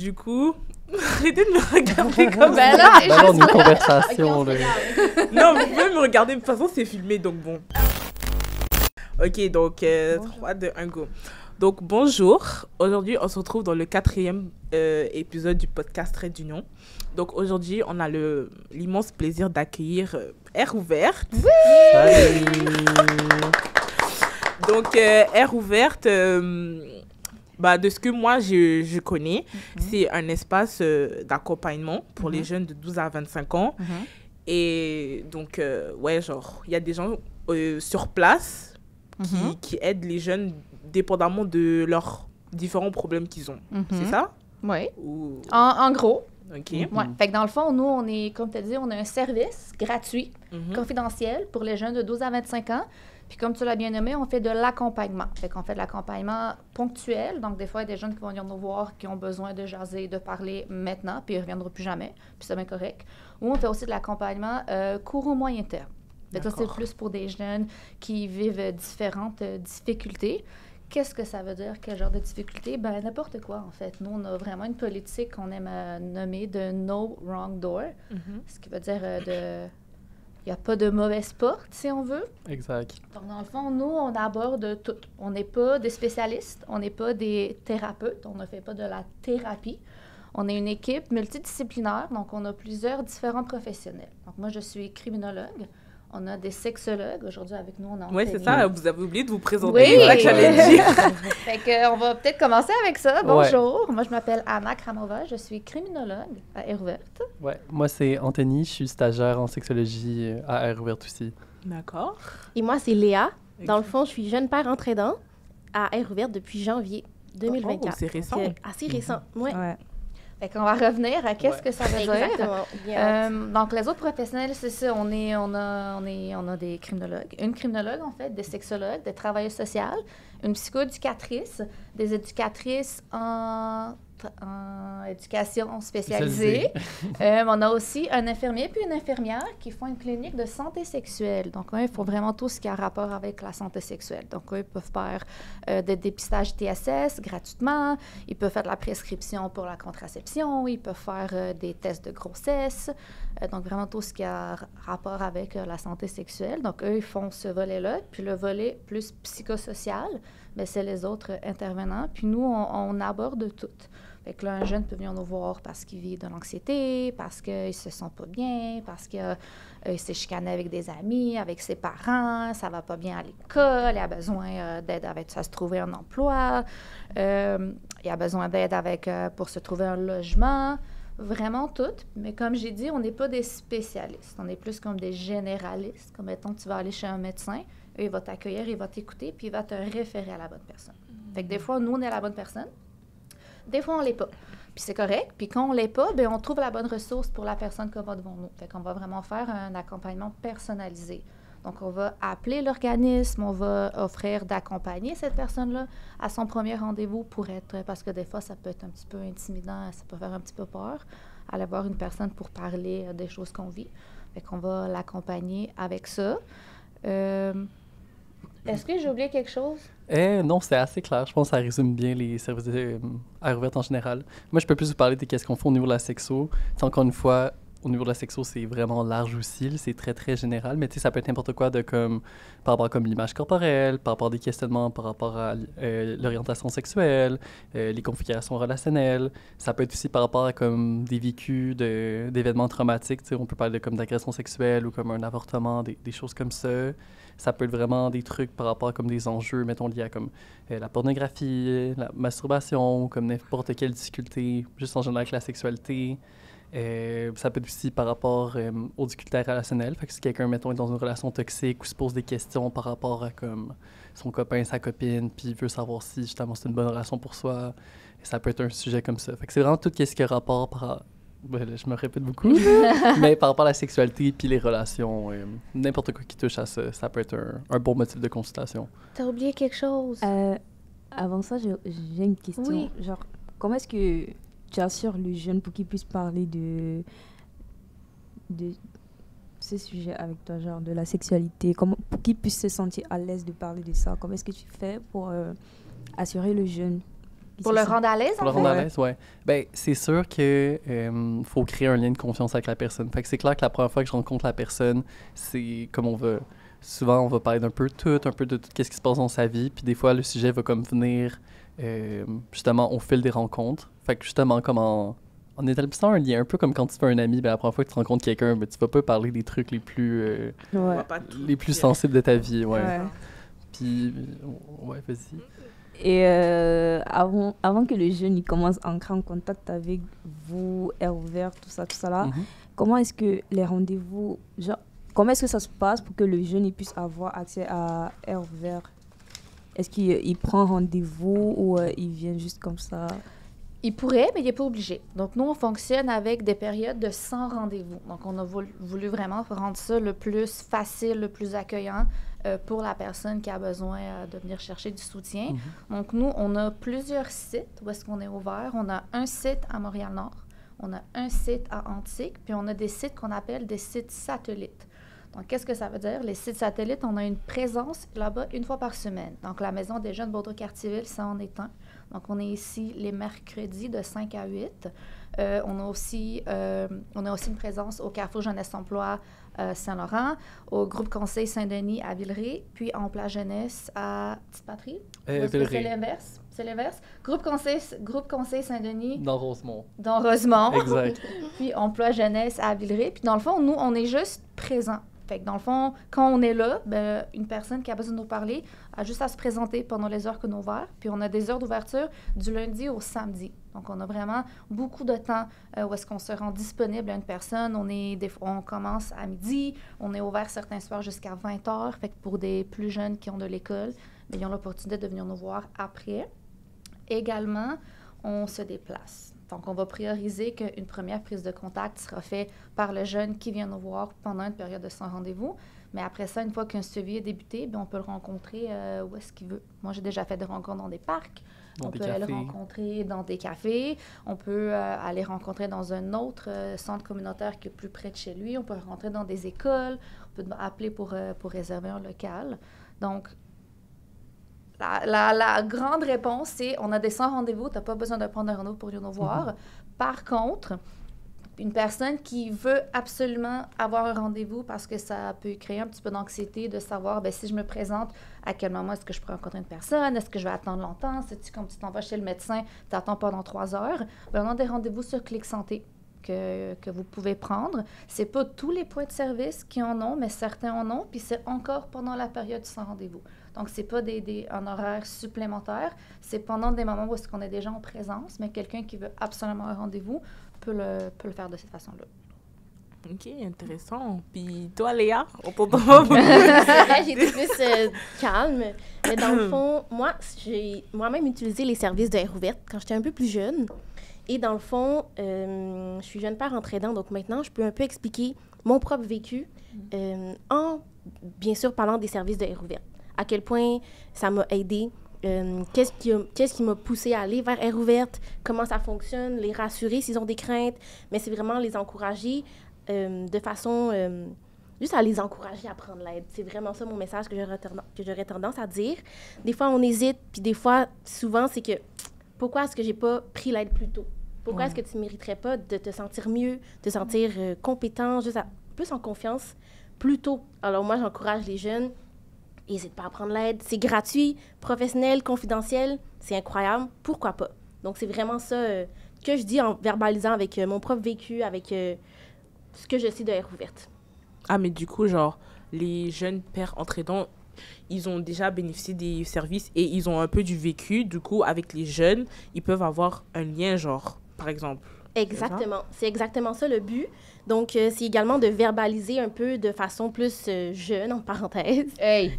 Du coup, arrêtez de me regarder comme ça. Ben là, Bah non, une conversation. Ok, là. Non, vous pouvez me regarder. De toute façon, c'est filmé, donc bon. Ok, donc 3, 2, 1, go. Donc bonjour. Aujourd'hui, on se retrouve dans le 4e épisode du podcast Trait d'Union. Donc aujourd'hui, on a l'immense plaisir d'accueillir Air Ouverte. Salut. Donc Air Ouverte, de ce que moi je connais, c'est un espace d'accompagnement pour les jeunes de 12 à 25 ans. Et donc, il y a des gens sur place qui aident les jeunes dépendamment de leurs différents problèmes qu'ils ont. C'est ça? Oui. Ou... En gros. OK. Ouais. Fait que dans le fond, nous, on est, comme tu as dit, on a un service gratuit, confidentiel pour les jeunes de 12 à 25 ans. Puis comme tu l'as bien nommé, on fait de l'accompagnement. Fait qu'on fait de l'accompagnement ponctuel. Donc, des fois, il y a des jeunes qui vont venir nous voir, qui ont besoin de jaser, de parler maintenant, puis ils ne reviendront plus jamais. Puis c'est bien correct. Ou on fait aussi de l'accompagnement court ou moyen terme. Fait que ça, c'est plus pour des jeunes qui vivent différentes difficultés. Qu'est-ce que ça veut dire? Quel genre de difficulté? Ben n'importe quoi, en fait. Nous, on a vraiment une politique qu'on aime nommer de « no wrong door », ce qui veut dire il n'y a pas de mauvaise porte, si on veut. Exact. Donc, dans le fond, nous, on aborde tout. On n'est pas des spécialistes, on n'est pas des thérapeutes, on ne fait pas de la thérapie. On est une équipe multidisciplinaire, donc on a plusieurs différents professionnels. Donc, moi, je suis criminologue. On a des sexologues. Aujourd'hui, avec nous, on a... Oui, c'est ça. Vous avez oublié de vous présenter. Oui! C'est ça que j'allais dire. Fait qu'on va peut-être commencer avec ça. Bonjour. Moi, je m'appelle Anna Kramova. Je suis criminologue à Air Ouverte. Ouais, moi c'est Anthony, je suis stagiaire en sexologie à Air Ouverte aussi. D'accord. Et moi, c'est Léa. Dans le fond, je suis jeune père entraînant à Air Ouverte depuis janvier 2024. Oh, c'est récent. Donc, assez récent, ouais. Fait qu'on va revenir à qu'est-ce que ça veut dire. Exactement. Donc, les autres professionnels, c'est ça. On a des criminologues. Une criminologue, en fait, des sexologues, des travailleuses sociales, une psychoéducatrice, des éducatrices en éducation spécialisée. On a aussi un infirmier puis une infirmière qui font une clinique de santé sexuelle. Donc, eux, ils font vraiment tout ce qui a rapport avec la santé sexuelle. Donc, eux, ils peuvent faire des dépistages TSS gratuitement. Ils peuvent faire de la prescription pour la contraception. Ils peuvent faire des tests de grossesse. Donc, vraiment tout ce qui a rapport avec la santé sexuelle. Donc, eux, ils font ce volet-là. Puis le volet plus psychosocial, bien, c'est les autres intervenants. Puis nous, on aborde tout. Fait que là, un jeune peut venir nous voir parce qu'il vit de l'anxiété, parce qu'il ne se sent pas bien, parce qu'il s'est chicané avec des amis, avec ses parents, ça ne va pas bien à l'école, il a besoin d'aide avec ça, se trouver un emploi, il a besoin d'aide pour se trouver un logement, vraiment tout. Mais comme j'ai dit, on n'est pas des spécialistes, on est plus comme des généralistes. Comme mettons, tu vas aller chez un médecin, il va t'accueillir, il va t'écouter, puis il va te référer à la bonne personne. Fait que des fois, nous, on est la bonne personne. Des fois, on ne l'est pas. Puis c'est correct. Puis quand on ne l'est pas, bien, on trouve la bonne ressource pour la personne qui va devant nous. Fait qu'on va vraiment faire un accompagnement personnalisé. Donc, on va appeler l'organisme, on va offrir d'accompagner cette personne-là à son premier rendez-vous parce que des fois, ça peut être un petit peu intimidant, ça peut faire un petit peu peur, aller voir une personne pour parler des choses qu'on vit. Fait qu'on va l'accompagner avec ça. Est-ce que j'ai oublié quelque chose? Non, c'est assez clair. Je pense que ça résume bien les services Air Ouverte en général. Moi, je peux plus vous parler de qu'est-ce qu'on fait au niveau de la sexo. T'sais, encore une fois, au niveau de la sexo, c'est vraiment large aussi. Là, c'est très, très général. Mais ça peut être n'importe quoi par rapport à l'image corporelle, par rapport à des questionnements, par rapport à l'orientation sexuelle, les configurations relationnelles. Ça peut être aussi par rapport à des vécus d'événements traumatiques. On peut parler d'agression sexuelle ou comme un avortement, des choses comme ça. Ça peut être vraiment des trucs par rapport à des enjeux, mettons, liés à la pornographie, la masturbation, comme n'importe quelle difficulté, juste en général avec la sexualité. Ça peut être aussi par rapport aux difficultés relationnelles. Fait que si quelqu'un, mettons, est dans une relation toxique ou se pose des questions par rapport à son copain, sa copine, puis veut savoir si, justement, c'est une bonne relation pour soi, ça peut être un sujet comme ça. Fait que c'est vraiment tout ce qui a rapport je me répète beaucoup, mais par rapport à la sexualité puis les relations, n'importe quoi qui touche à ça, ça peut être un bon motif de consultation. T'as oublié quelque chose? Avant ça, j'ai une question. Oui. Genre, comment est-ce que tu assures le jeune pour qu'il puisse parler de ce sujet avec toi, genre de la sexualité, pour qu'il puisse se sentir à l'aise de parler de ça? Comment est-ce que tu fais pour assurer le jeune Pour le rendre à l'aise, Pour le rendre à l'aise, ouais. Ben, c'est sûr que faut créer un lien de confiance avec la personne. Fait que c'est clair que la première fois que je rencontre la personne, c'est comme on va... Souvent, on va parler un peu de tout qu'est-ce qui se passe dans sa vie. Puis des fois, le sujet va comme venir justement au fil des rencontres. Fait que justement, comme en établissant un lien, un peu comme quand tu fais un ami, ben, la première fois que tu rencontres quelqu'un, ben, tu vas pas parler des trucs les plus, les plus sensibles de ta vie. Ouais. Puis, ouais, vas-y. Et avant que le jeune il commence à entrer en contact avec vous, air ouvert, tout ça là, comment est-ce que les rendez-vous, comment est-ce que ça se passe pour que le jeune il puisse avoir accès à air ouvert? Est-ce qu'il prend rendez-vous ou il vient juste comme ça? Il pourrait, mais il n'est pas obligé. Donc, nous, on fonctionne avec des périodes de 100 rendez-vous. Donc, on a voulu vraiment rendre ça le plus facile, le plus accueillant pour la personne qui a besoin de venir chercher du soutien. Donc, nous, on a plusieurs sites où est-ce qu'on est ouvert. On a un site à Montréal-Nord, on a un site à Antique, puis on a des sites qu'on appelle des sites satellites. Donc, qu'est-ce que ça veut dire? Les sites satellites, on a une présence là-bas une fois par semaine. Donc, la Maison des jeunes Baudreau-Cartierville, ça en est un. Donc, on est ici les mercredis de 5 à 8. On a aussi une présence au Carrefour Jeunesse Emploi Saint-Laurent, au Groupe Conseil Saint-Denis à Villeray, puis en Place Jeunesse à Petite-Patrie. Villeray. C'est l'inverse. C'est l'inverse. Groupe Conseil Saint-Denis. Dans Rosemont. Dans Rosemont. Exact. Puis Emploi Jeunesse à Villeray. Puis dans le fond, nous, on est juste présents. Fait que dans le fond, quand on est là, ben, une personne qui a besoin de nous parler a juste à se présenter pendant les heures que nous ouvrons. Puis on a des heures d'ouverture du lundi au samedi. Donc on a vraiment beaucoup de temps où est-ce qu'on se rend disponible à une personne. On commence à midi, on est ouvert certains soirs jusqu'à 20 heures. Fait que pour des plus jeunes qui ont de l'école, bien, ils ont l'opportunité de venir nous voir après. Également, on se déplace. Donc, on va prioriser qu'une première prise de contact sera faite par le jeune qui vient nous voir pendant une période de 100 rendez-vous. Mais après ça, une fois qu'un suivi est débuté, bien, on peut le rencontrer où est-ce qu'il veut. Moi, j'ai déjà fait des rencontres dans des parcs. On peut aller le rencontrer dans des cafés. On peut aller rencontrer dans un autre centre communautaire qui est plus près de chez lui. On peut rentrer dans des écoles. On peut appeler pour réserver un local. Donc, la grande réponse, c'est on a des 100 rendez-vous, tu n'as pas besoin de prendre un rendez-vous pour venir nous voir. Par contre, une personne qui veut absolument avoir un rendez-vous parce que ça peut créer un petit peu d'anxiété de savoir, bien, si je me présente, à quel moment est-ce que je peux rencontrer une personne? Est-ce que je vais attendre longtemps? C'est-tu comme tu t'en vas chez le médecin, tu attends pendant 3 heures? Bien, on a des rendez-vous sur Clic Santé que vous pouvez prendre. C'est pas tous les points de service qui en ont, mais certains en ont, puis c'est encore pendant la période du sans rendez-vous. Donc, c'est pas un horaire supplémentaire, c'est pendant des moments où est-ce qu'on est déjà en présence, mais quelqu'un qui veut absolument un rendez-vous peut le faire de cette façon-là. OK, intéressant. Puis toi, Léa, on t'entend J'étais plus calme. Mais dans le fond, moi, j'ai moi-même utilisé les services de Air ouverte quand j'étais un peu plus jeune. Et dans le fond, je suis jeune père entre aidants, donc maintenant, je peux un peu expliquer mon propre vécu en, bien sûr, parlant des services de Air ouverte. À quel point ça m'a aidé, qu'est-ce qui m'a poussé à aller vers Air ouverte, comment ça fonctionne, les rassurer s'ils ont des craintes, mais c'est vraiment les encourager de façon... juste à les encourager à prendre l'aide. C'est vraiment ça mon message que j'aurais tendance à dire. Des fois, on hésite, puis des fois, souvent, c'est que pourquoi est-ce que j'ai pas pris l'aide plus tôt? Pourquoi est-ce que tu ne mériterais pas de te sentir mieux, de te sentir compétent, juste plus en confiance plus tôt? Alors moi, j'encourage les jeunes, n'hésite pas à prendre l'aide. C'est gratuit, professionnel, confidentiel, c'est incroyable. Pourquoi pas? Donc, c'est vraiment ça que je dis en verbalisant avec mon propre vécu, avec ce que je sais de Air ouverte. Ah, mais du coup, genre, les jeunes pères entre aidants, ils ont déjà bénéficié des services et ils ont un peu du vécu. Du coup, avec les jeunes, ils peuvent avoir un lien, genre, par exemple. Exactement. C'est exactement ça le but. Donc, c'est également de verbaliser un peu de façon plus jeune, en parenthèse. Hey!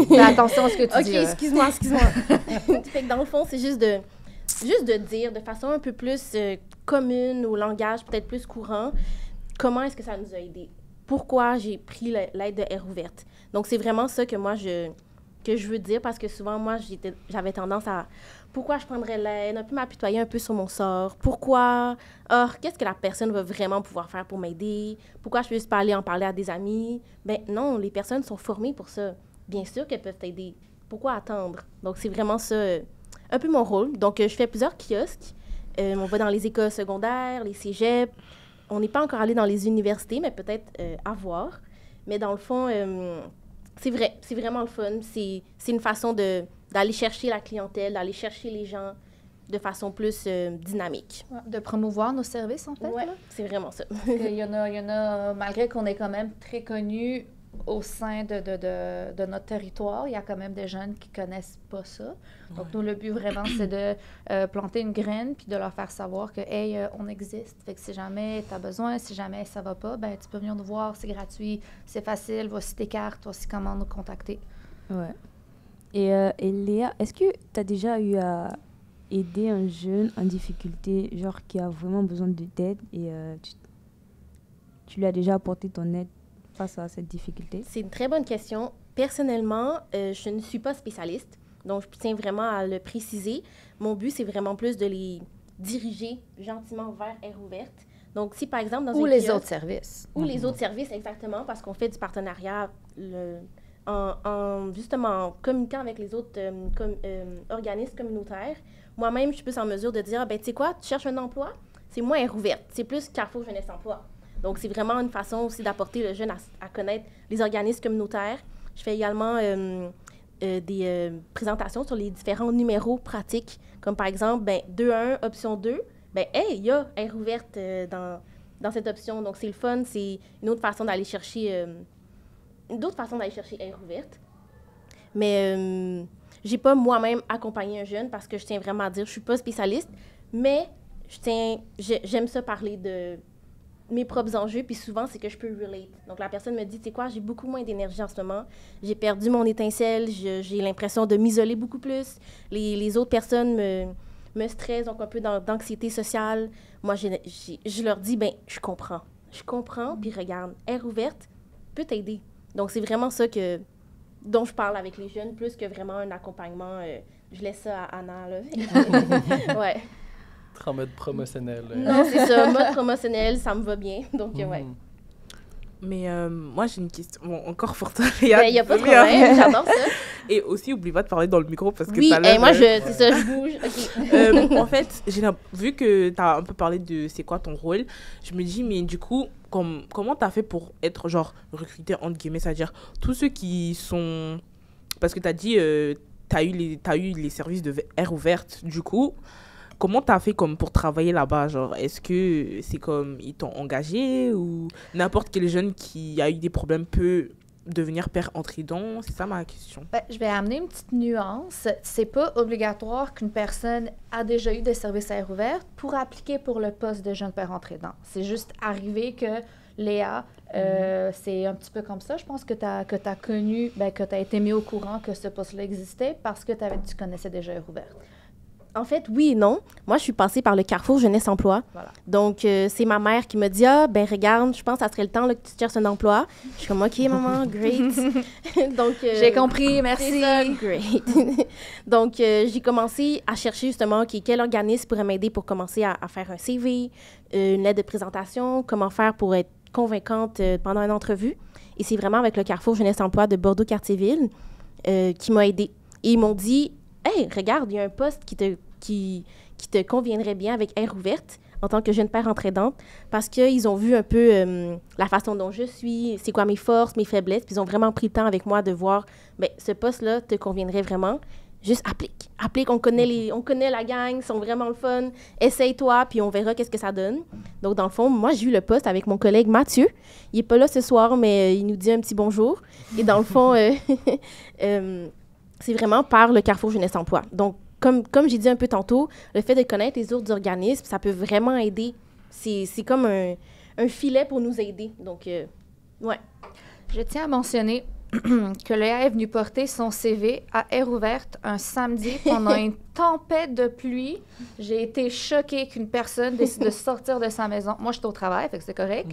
Fais attention à ce que tu dis. OK, excuse-moi. Fait que dans le fond, c'est juste de dire de façon un peu plus commune, au langage peut-être plus courant, comment est-ce que ça nous a aidés. Pourquoi j'ai pris l'aide de Air ouverte. Donc, c'est vraiment ça que moi, que je veux dire, parce que souvent, moi, j'avais tendance à... Pourquoi je prendrais l'aide? Un peu m'apitoyer un peu sur mon sort. Pourquoi? Or, qu'est-ce que la personne va vraiment pouvoir faire pour m'aider? Pourquoi je peux juste pas aller en parler à des amis? Ben non, les personnes sont formées pour ça. Bien sûr qu'elles peuvent t'aider. Pourquoi attendre? Donc, c'est vraiment ça, un peu mon rôle. Donc, je fais plusieurs kiosques. On va dans les écoles secondaires, les cégeps. On n'est pas encore allé dans les universités, mais peut-être à voir. Mais dans le fond, c'est vrai, c'est vraiment le fun. C'est une façon d'aller chercher la clientèle, d'aller chercher les gens de façon plus dynamique. De promouvoir nos services, en fait. Oui, c'est vraiment ça. Il y en a, malgré qu'on est quand même très connus au sein de notre territoire, il y a quand même des jeunes qui ne connaissent pas ça. Donc, nous, le but vraiment, c'est de planter une graine puis de leur faire savoir que, hey, on existe. Fait que si jamais tu as besoin, si jamais ça va pas, ben tu peux venir nous voir, c'est gratuit, c'est facile, voici tes cartes, voici comment nous contacter. Ouais. Et Léa, est-ce que tu as déjà eu à aider un jeune en difficulté, genre qui a vraiment besoin d'aide et tu lui as déjà apporté ton aide face à cette difficulté? C'est une très bonne question. Personnellement, je ne suis pas spécialiste, donc je tiens vraiment à le préciser. Mon but, c'est vraiment plus de les diriger gentiment vers Air Ouverte. Donc, si par exemple, dans ou un les kiosque, autres services. Ou les autres services, exactement, parce qu'on fait du partenariat justement en communiquant avec les autres organismes communautaires. Moi-même, je suis plus en mesure de dire, ben tu sais quoi, tu cherches un emploi, c'est moins Air Ouverte, c'est plus Carrefour Jeunesse Emploi. Donc, c'est vraiment une façon aussi d'apporter le jeune à connaître les organismes communautaires. Je fais également des présentations sur les différents numéros pratiques, comme par exemple, ben 2.1, option 2, ben hey, il y a Air Ouverte dans cette option. Donc, c'est le fun, c'est une autre façon d'aller chercher Air Ouverte. Mais j'ai pas moi-même accompagné un jeune parce que je tiens vraiment à dire, je suis pas spécialiste, mais j'aime ça parler de mes propres enjeux, puis souvent, c'est que je peux relate. Donc, la personne me dit, tu sais quoi, j'ai beaucoup moins d'énergie en ce moment, j'ai perdu mon étincelle, j'ai l'impression de m'isoler beaucoup plus, les autres personnes me stressent, donc un peu d'anxiété sociale. Moi, je leur dis, ben je comprends, puis regarde, Air Ouverte peut t'aider. Donc, c'est vraiment ça dont je parle avec les jeunes, plus que vraiment un accompagnement. Je laisse ça à Anna, là. Ouais. En mode promotionnel. Non, c'est ça. Mode promotionnel, ça me va bien. Donc, ouais. Mais moi, j'ai une question. Bon, encore pour toi, Léa. Il n'y a pas de problème, j'adore ça. Et aussi, oublie pas de parler dans le micro parce que oui, et moi, c'est ça, je bouge. Okay. En fait, vu que tu as un peu parlé de c'est quoi ton rôle, je me dis, mais du coup, comment tu as fait pour être, genre, recruté, entre guillemets, c'est-à-dire tous ceux qui sont... Parce que tu as dit, t'as eu les services de Air Ouverte, du coup... Comment tu as fait comme pour travailler là-bas? Genre, est-ce que c'est comme ils t'ont engagé ou n'importe quel jeune qui a eu des problèmes peut devenir père entraînant? C'est ça ma question. Ben, je vais amener une petite nuance. C'est pas obligatoire qu'une personne a déjà eu des services à Air Ouverte pour appliquer pour le poste de jeune père entraînant. C'est juste arrivé que Léa, c'est un petit peu comme ça. Je pense que tu as connu, que tu as été mis au courant que ce poste-là existait parce que tu connaissais déjà Air Ouverte. En fait, oui et non. Moi, je suis passée par le Carrefour Jeunesse Emploi. Voilà. Donc, c'est ma mère qui me dit « Ah, ben regarde, je pense que ça serait le temps là, que tu cherches un emploi. » Je suis comme « OK, maman, great. » Donc, j'ai compris, merci. C'est ça, great. Donc, j'ai commencé à chercher justement quel organisme pourrait m'aider pour commencer à faire un CV, une lettre de présentation, comment faire pour être convaincante pendant une entrevue. Et c'est vraiment avec le Carrefour Jeunesse Emploi de Bordeaux-Cartierville qui m'a aidée. Et ils m'ont dit « Hey, regarde, il y a un poste qui te conviendrait bien avec Air Ouverte en tant que jeune père entraînante parce qu'ils ont vu un peu la façon dont je suis, c'est quoi mes forces, mes faiblesses, puis ils ont vraiment pris le temps avec moi de voir, bien, ce poste-là te conviendrait vraiment. Juste applique. Applique, on connaît la gang, ils sont vraiment le fun. Essaye-toi, puis on verra qu'est-ce que ça donne. Donc, dans le fond, moi, j'ai eu le poste avec mon collègue Mathieu. Il n'est pas là ce soir, mais il nous dit un petit bonjour. Et dans le fond, c'est vraiment par le Carrefour Jeunesse Emploi. Donc, comme j'ai dit un peu tantôt, le fait de connaître les autres organismes, ça peut vraiment aider. C'est comme un filet pour nous aider. Donc, ouais. Je tiens à mentionner que Léa est venue porter son CV à Air Ouverte un samedi pendant une tempête de pluie. J'ai été choquée qu'une personne décide de sortir de sa maison. Moi, j'étais au travail, fait que c'est correct.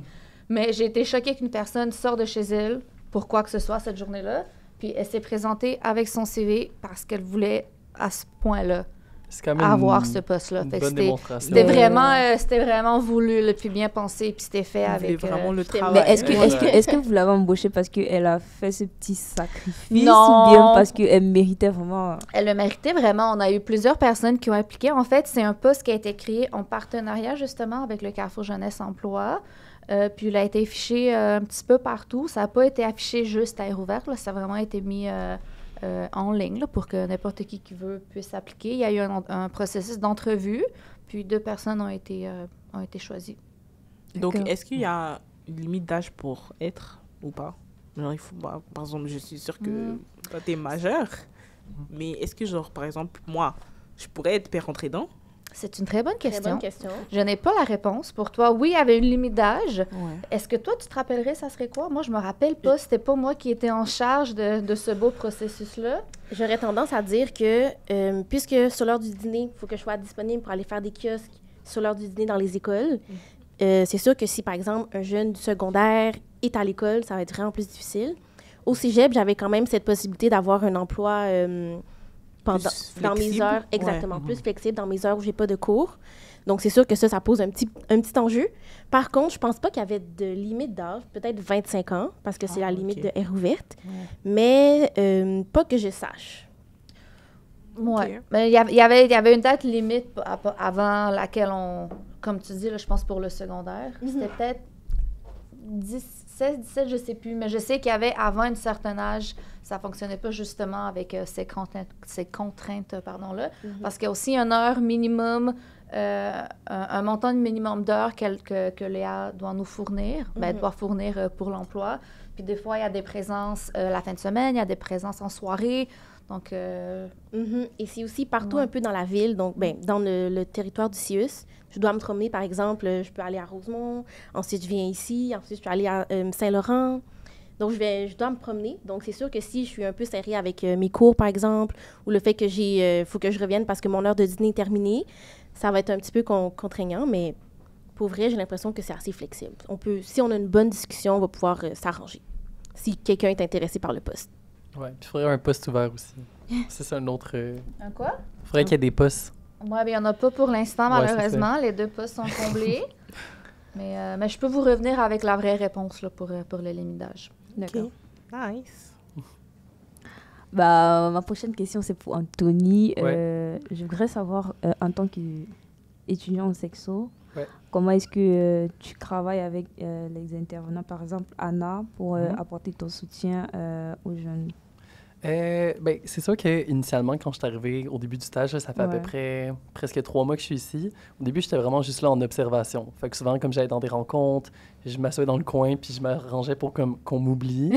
Mais j'ai été choquée qu'une personne sorte de chez elle pour quoi que ce soit cette journée-là. Puis elle s'est présentée avec son CV parce qu'elle voulait à ce point-là C'est quand même avoir ce poste-là. une Fait que bonne démonstration. c'était vraiment voulu, le plus bien pensé, puis c'était fait Vous avec... voulez vraiment le c'était- travail. Mais est-ce Ouais. que vous l'avez embauchée parce qu'elle a fait ce petit sacrifice Non. ou bien parce qu'elle méritait vraiment... Elle le méritait vraiment. On a eu plusieurs personnes qui ont appliqué. En fait, c'est un poste qui a été créé en partenariat justement avec le Carrefour Jeunesse Emploi. Puis il a été affiché un petit peu partout. Ça n'a pas été affiché juste à Air Ouverte, là. Ça a vraiment été mis en ligne là, pour que n'importe qui veut puisse appliquer. Il y a eu un processus d'entrevue, puis 2 personnes ont été choisies. Donc, D'accord. est-ce qu'il y a une limite d'âge pour être ou pas? Genre, il faut, par exemple, je suis sûre que toi, t'es majeur. Mais est-ce que, genre, par exemple, moi, je pourrais être père entrée dedans? C'est une très bonne Très question. bonne question. Je n'ai pas la réponse pour toi. Oui, il y avait une limite d'âge. Ouais. Est-ce que toi, tu te rappellerais, ça serait quoi? Moi, je me rappelle pas. C'était pas moi qui étais en charge de ce beau processus-là. J'aurais tendance à dire que, puisque sur l'heure du dîner, il faut que je sois disponible pour aller faire des kiosques sur l'heure du dîner dans les écoles, c'est sûr que si, par exemple, un jeune du secondaire est à l'école, ça va être vraiment plus difficile. Au cégep, j'avais quand même cette possibilité d'avoir un emploi dans mes flexible? heures, exactement, Ouais. plus flexible dans mes heures où j'ai pas de cours. Donc, c'est sûr que ça pose un petit enjeu. Par contre, je pense pas qu'il y avait de limite d'âge, peut-être 25 ans, parce que c'est la limite ok. de Air Ouverte, mais pas que je sache. Ouais. Ok. Mais il y avait une date limite avant laquelle comme tu dis, là, je pense pour le secondaire. C'était peut-être 16, 17, je sais plus. Mais je sais qu'il y avait avant un certain âge, ça fonctionnait pas justement avec ces contraintes là. Parce qu'il y a aussi une heure minimum, un montant de minimum d'heures que Léa doit nous fournir, doit fournir pour l'emploi. Puis des fois, il y a des présences la fin de semaine, il y a des présences en soirée. Donc, Et c'est aussi partout un peu dans la ville, donc dans le territoire du CIUS. Je dois me promener, par exemple, je peux aller à Rosemont, ensuite je viens ici, ensuite je peux aller à Saint-Laurent. Donc, je dois me promener. Donc, c'est sûr que si je suis un peu serrée avec mes cours, par exemple, ou le fait que faut que je revienne parce que mon heure de dîner est terminée, ça va être un petit peu contraignant, mais pour vrai, j'ai l'impression que c'est assez flexible. Si on a une bonne discussion, on va pouvoir s'arranger, si quelqu'un est intéressé par le poste. Ouais, puis il faudrait un poste ouvert aussi. Ça, c'est un autre... un quoi? Il faudrait qu'il y ait des postes. Moi, il n'y en a pas pour l'instant, Ouais, c'est malheureusement. Les 2 postes sont comblés. mais je peux vous revenir avec la vraie réponse là, pour le limite d'âge. D'accord. Nice. Bah, ma prochaine question, c'est pour Anthony. Ouais. Je voudrais savoir, en tant qu'étudiant en sexo, Ouais. comment est-ce que tu travailles avec les intervenants, par exemple Anna, pour apporter ton soutien aux jeunes? Ben, c'est sûr qu'initialement, quand je suis arrivé au début du stage, là, ça fait à peu près presque 3 mois que je suis ici. Au début, j'étais vraiment juste là en observation. Fait que souvent, comme j'allais dans des rencontres, je m'assoyais dans le coin puis je m'arrangeais pour qu'on m'oublie.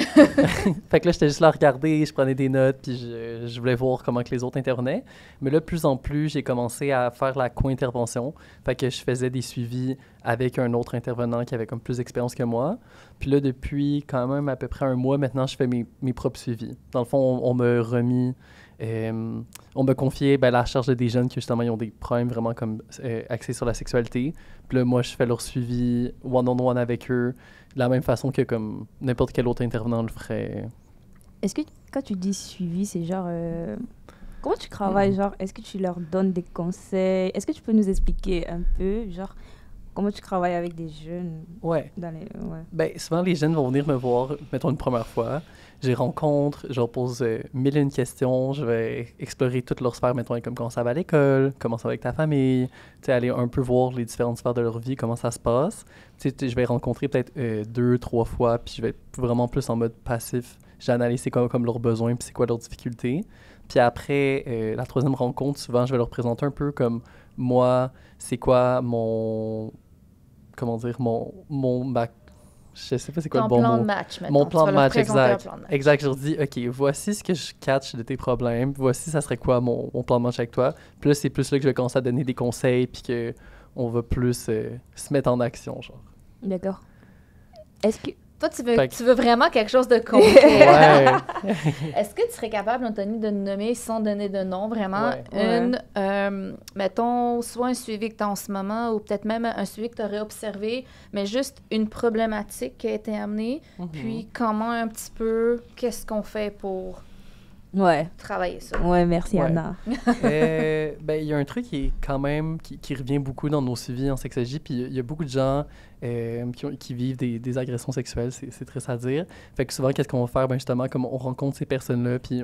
Fait que là, j'étais juste là à regarder, je prenais des notes puis je voulais voir comment que les autres intervenaient. Mais là, de plus en plus, j'ai commencé à faire la co-intervention. Fait que je faisais des suivis avec un autre intervenant qui avait comme plus d'expérience que moi. Puis là, depuis quand même à peu près 1 mois, maintenant, je fais mes propres suivis. Dans le fond, on m'a remis... on m'a confié la charge de des jeunes qui, justement, ils ont des problèmes vraiment comme axés sur la sexualité. Puis là, moi, je fais leur suivi one-on-one avec eux, de la même façon que comme n'importe quel autre intervenant le ferait. Est-ce que quand tu dis suivi, c'est genre... comment tu travailles? Genre, est-ce que tu leur donnes des conseils? Est-ce que tu peux nous expliquer un peu, genre, comment tu travailles avec des jeunes? Ouais. Ouais. Ben, souvent, les jeunes vont venir me voir, mettons, une première fois. Je les rencontre, je leur pose 1001 questions, je vais explorer toute leur sphère, mettons, comme comment ça va à l'école, comment ça va avec ta famille, tu sais, aller un peu voir les différentes sphères de leur vie, comment ça se passe. Tu sais, je vais rencontrer peut-être 2, 3 fois, puis je vais être vraiment plus en mode passif. J'analyse c'est quoi comme leurs besoins, puis c'est quoi leurs difficultés. Puis après, la 3e rencontre, souvent, je vais leur présenter un peu comme moi, c'est quoi mon... Comment dire, je sais pas c'est quoi Ton le bon plan mot. de match, maintenant. Mon plan de match, présenter un exact. plan de match. Exact, je leur dis, OK, voici ce que je catch de tes problèmes, voici ça serait quoi mon plan de match avec toi. Puis là, c'est plus là que je vais commencer à donner des conseils, puis qu'on va plus se mettre en action, genre. D'accord. Est-ce que... Toi, tu Fait veux vraiment quelque chose de concret. Ouais. Est-ce que tu serais capable, Anthony, de nous nommer, sans donner de nom, vraiment, Ouais. mettons, soit un suivi que tu as en ce moment, ou peut-être même un suivi que tu aurais observé, mais juste une problématique qui a été amenée, puis comment un petit peu, qu'est-ce qu'on fait pour travailler ça. Ouais, merci Ouais. Anna. Il y a un truc qui est quand même, qui revient beaucoup dans nos suivis en sexologie, puis il y a beaucoup de gens qui vivent des agressions sexuelles, c'est triste à dire. Fait que souvent, qu'est-ce qu'on va faire? Ben justement, comme on rencontre ces personnes-là, puis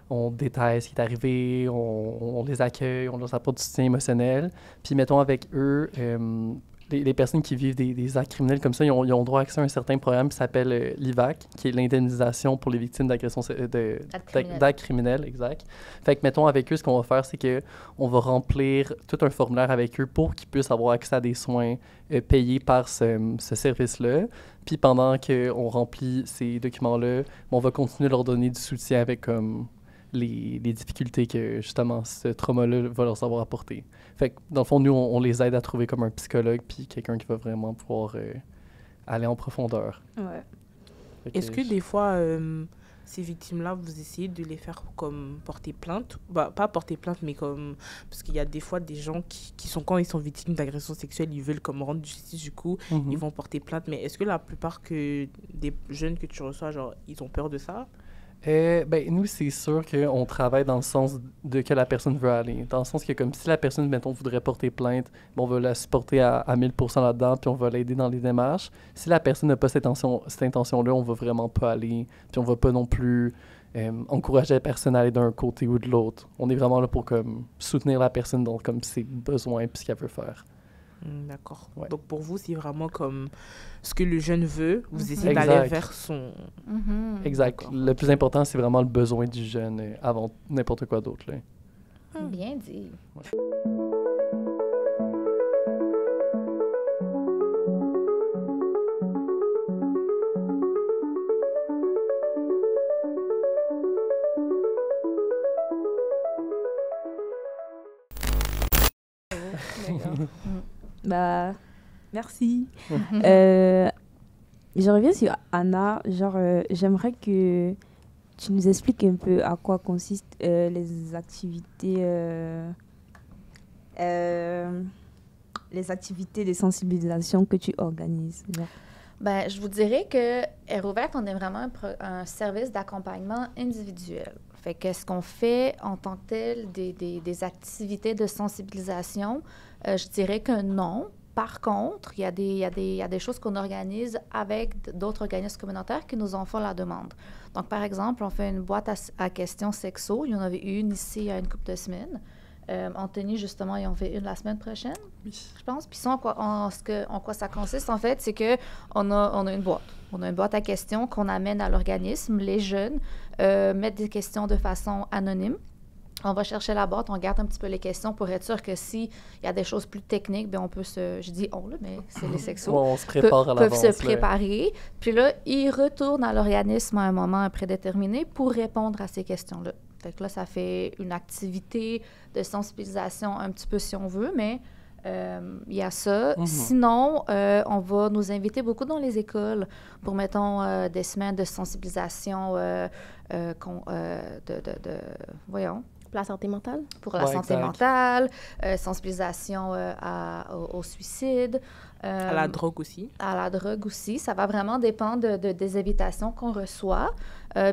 on détaille ce qui est arrivé, on les accueille, on leur apporte du soutien émotionnel. Puis mettons avec eux, les personnes qui vivent des actes criminels comme ça, ils ont droit à un certain programme qui s'appelle l'IVAC, qui est l'indemnisation pour les victimes d'agressions d'actes criminels, exact. Fait que mettons avec eux, ce qu'on va faire, c'est qu'on va remplir tout un formulaire avec eux pour qu'ils puissent avoir accès à des soins payés par ce service-là. Puis pendant qu'on remplit ces documents-là, on va continuer à leur donner du soutien avec comme les difficultés que, justement, ce trauma-là va leur avoir apporté. Fait que, dans le fond, nous, on les aide à trouver comme un psychologue puis quelqu'un qui va vraiment pouvoir aller en profondeur. Ouais. Est-ce que des fois, ces victimes-là, vous essayez de les faire comme porter plainte? Bah, pas porter plainte, mais comme... Parce qu'il y a des fois des gens qui sont, quand ils sont victimes d'agressions sexuelles, ils veulent comme rendre justice, du coup, ils vont porter plainte. Mais est-ce que la plupart des jeunes que tu reçois, genre, ils ont peur de ça? Nous, c'est sûr qu'on travaille dans le sens de que la personne veut aller. Dans le sens que, comme si la personne, mettons, voudrait porter plainte, on va la supporter à 1000% là-dedans, puis on va l'aider dans les démarches. Si la personne n'a pas cette intention-là, on va vraiment pas aller, puis on va pas non plus encourager la personne à aller d'un côté ou de l'autre. On est vraiment là pour comme soutenir la personne dans comme ses besoins puis ce qu'elle veut faire. D'accord. Ouais. Donc pour vous, c'est vraiment comme ce que le jeune veut, vous essayez Exact. d'aller vers son... Exact. D'accord. Le plus important, c'est vraiment le besoin du jeune avant n'importe quoi d'autre, là. Bien dit. Bah, merci. Je reviens sur Anna. J'aimerais que tu nous expliques un peu à quoi consistent les activités de sensibilisation que tu organises. Ben, je vous dirais que Air Ouverte, on est vraiment un service d'accompagnement individuel. Fait que ce qu'on fait en tant que tel, des activités de sensibilisation, je dirais que non. Par contre, il y a des choses qu'on organise avec d'autres organismes communautaires qui nous en font la demande. Donc, par exemple, on fait une boîte à questions sexo. Il y en avait une ici il y a une couple de semaines. Anthony, justement, ils en fait une la semaine prochaine, je pense. Puis ça, en quoi ça consiste, en fait, c'est qu'on a une boîte. On a une boîte à questions qu'on amène à l'organisme. Les jeunes mettent des questions de façon anonyme. On va chercher la boîte, on garde un petit peu les questions pour être sûr que s'il y a des choses plus techniques, bien on peut je dis on, là, mais c'est les sexos. Ouais, on se prépare à l'avance. Peuvent se préparer. Puis là, ils retournent à l'organisme à un moment prédéterminé pour répondre à ces questions-là. Fait que là, ça fait une activité de sensibilisation un petit peu si on veut, mais il y a ça. Sinon, on va nous inviter beaucoup dans les écoles pour, mettons, des semaines de sensibilisation voyons. Pour la santé mentale? Pour la santé mentale, sensibilisation au suicide. À la drogue aussi. À la drogue aussi. Ça va vraiment dépendre des invitations qu'on reçoit.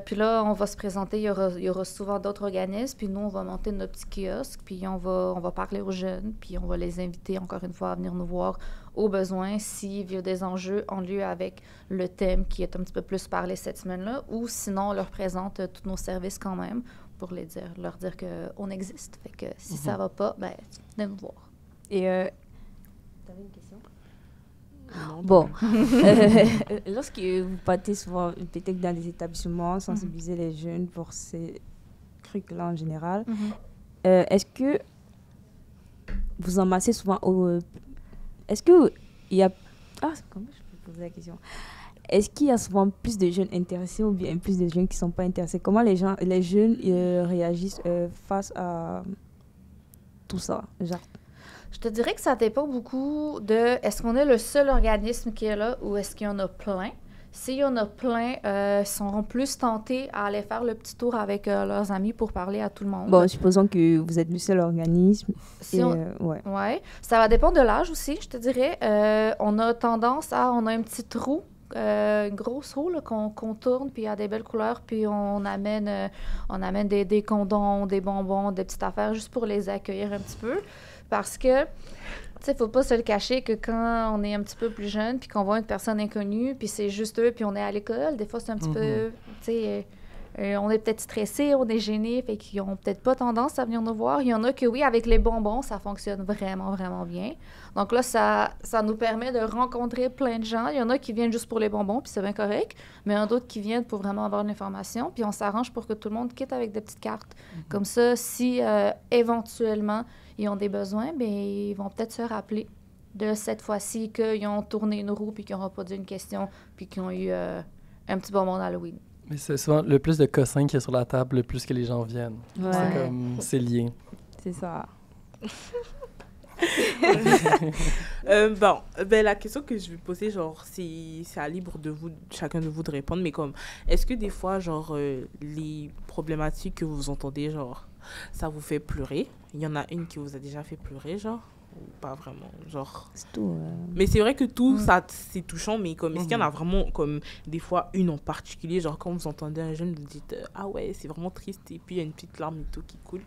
Puis là, on va se présenter. Il y aura souvent d'autres organismes. Puis nous, on va monter notre petit kiosque. Puis on va parler aux jeunes. Puis on va les inviter, encore une fois, à venir nous voir au besoin s'il y a des enjeux en lieu avec le thème qui est un petit peu plus parlé cette semaine-là. Ou sinon, on leur présente tous nos services quand même pour leur dire qu'on existe. Fait que si ça va pas, ben, venez nous voir. Et T'avais une question? Non, bon, lorsque vous partez souvent peut-être dans des établissements, sensibiliser les jeunes pour ces trucs-là en général, est-ce que vous en massez souvent est-ce que il y a... Ah, comment je peux poser la question? Est-ce qu'il y a souvent plus de jeunes intéressés ou bien plus de jeunes qui ne sont pas intéressés? Comment les jeunes réagissent face à tout ça? Genre? Je te dirais que ça dépend beaucoup de est-ce qu'on est le seul organisme qui est là ou est-ce qu'il y en a plein. S'il y en a plein, ils seront plus tentés à aller faire le petit tour avec leurs amis pour parler à tout le monde. Bon, supposons que vous êtes le seul organisme. Ouais. Ça va dépendre de l'âge aussi, je te dirais. On a tendance on a un petit trou une grosse roue là, qu'on tourne, puis il y a des belles couleurs, puis on amène des condoms, des bonbons, des petites affaires juste pour les accueillir un petit peu. Parce que, tu sais, faut pas se le cacher que quand on est un petit peu plus jeune, puis qu'on voit une personne inconnue, puis c'est juste eux, puis on est à l'école, des fois, c'est un petit peu, tu sais... on est peut-être stressé, on est gêné, fait qu'ils n'ont peut-être pas tendance à venir nous voir. Il y en a que oui, avec les bonbons, ça fonctionne vraiment, vraiment bien. Donc là, ça nous permet de rencontrer plein de gens. Il y en a qui viennent juste pour les bonbons, puis c'est bien correct. Mais il y en a d'autres qui viennent pour vraiment avoir de l'information. Puis on s'arrange pour que tout le monde quitte avec des petites cartes. Comme ça, si éventuellement ils ont des besoins, bien, ils vont peut-être se rappeler de cette fois-ci qu'ils ont tourné une roue, puis qu'ils n'ont pas dit une question, puis qu'ils ont eu un petit bonbon d'Halloween. Mais c'est souvent le plus de cossins qu'il y a sur la table, le plus que les gens viennent. Ouais. C'est comme, c'est lié. C'est ça. La question que je vais poser, genre, c'est à libre de vous, chacun de vous de répondre, mais comme, est-ce que des fois, genre, les problématiques que vous entendez, genre, ça vous fait pleurer? Il y en a une qui vous a déjà fait pleurer, genre? Ou pas vraiment, genre... C'est tout. Mais c'est vrai que tout, ça, c'est touchant, mais comme, est-ce qu'il y en a vraiment, comme, des fois, une en particulier, genre, quand vous entendez un jeune, vous dites, ah ouais, c'est vraiment triste, et puis il y a une petite larme et tout qui coule?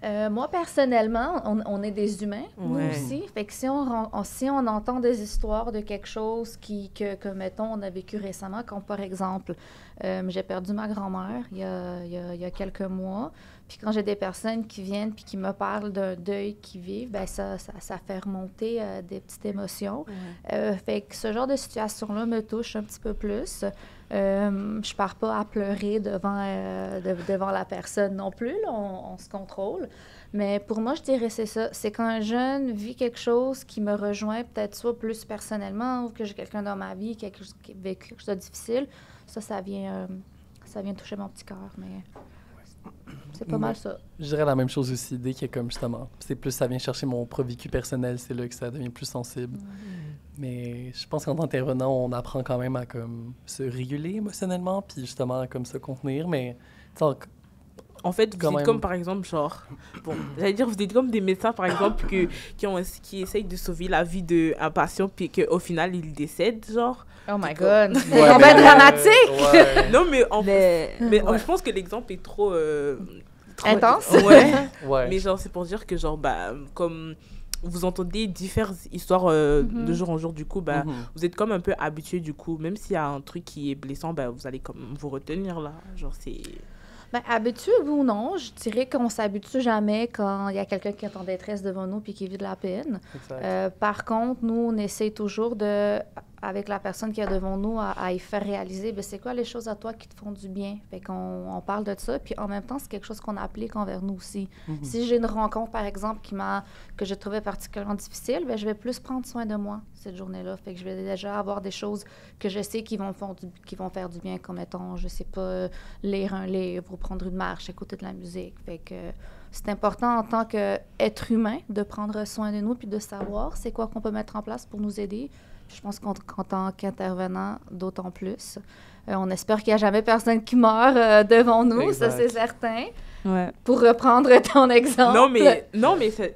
Moi, personnellement, on est des humains, nous aussi. Fait que si on entend des histoires de quelque chose que mettons, on a vécu récemment, comme par exemple, j'ai perdu ma grand-mère il y a quelques mois. Puis quand j'ai des personnes qui viennent puis qui me parlent d'un deuil qu'ils vivent, ben ça fait remonter des petites émotions. Fait que ce genre de situation-là me touche un petit peu plus. Je pars pas à pleurer devant la personne non plus. Là, on se contrôle. Mais pour moi, je dirais c'est ça. C'est quand un jeune vit quelque chose qui me rejoint, peut-être soit plus personnellement, ou que j'ai quelqu'un dans ma vie qui a vécu quelque chose de difficile, ça vient toucher mon petit cœur. Mais c'est pas mal ça. Je dirais la même chose aussi, dès que comme justement, c'est plus ça vient chercher mon propre vécu personnel, c'est là que ça devient plus sensible. Mais je pense qu'en tant qu'intervenant, on apprend quand même à comme se réguler émotionnellement, puis justement à comme se contenir, mais en fait, vous êtes comme par exemple, genre, bon, j'allais dire, vous êtes comme des médecins par exemple qui essayent de sauver la vie d'un patient, puis qu'au final il décède, genre. Oh my God! Ouais, c'est bien dramatique! Ouais. Non, mais je pense que l'exemple est trop intense. Ouais. Mais genre, c'est pour dire que genre, comme vous entendez différentes histoires de jour en jour, du coup, vous êtes comme un peu habitué, du coup, même s'il y a un truc qui est blessant, vous allez comme vous retenir là, genre c'est... Habitué ou non, je dirais qu'on s'habitue jamais quand il y a quelqu'un qui est en détresse devant nous puis qui vit de la peine. Par contre, nous, on essaie toujours avec la personne qui est devant nous, à y faire réaliser, c'est quoi les choses à toi qui te font du bien. Fait qu'on parle de ça, puis en même temps, c'est quelque chose qu'on applique envers nous aussi. Si j'ai une rencontre, par exemple, que j'ai trouvée particulièrement difficile, je vais plus prendre soin de moi cette journée-là. Fait que je vais déjà avoir des choses que je sais qui vont faire du bien, comme mettons, je sais pas, lire un livre ou prendre une marche, écouter de la musique. Fait que c'est important en tant qu'être humain de prendre soin de nous puis de savoir c'est quoi qu'on peut mettre en place pour nous aider. Je pense qu'en tant qu'intervenant, d'autant plus. On espère qu'il n'y a jamais personne qui meurt devant nous, exact. Ça c'est certain. Ouais. Pour reprendre ton exemple.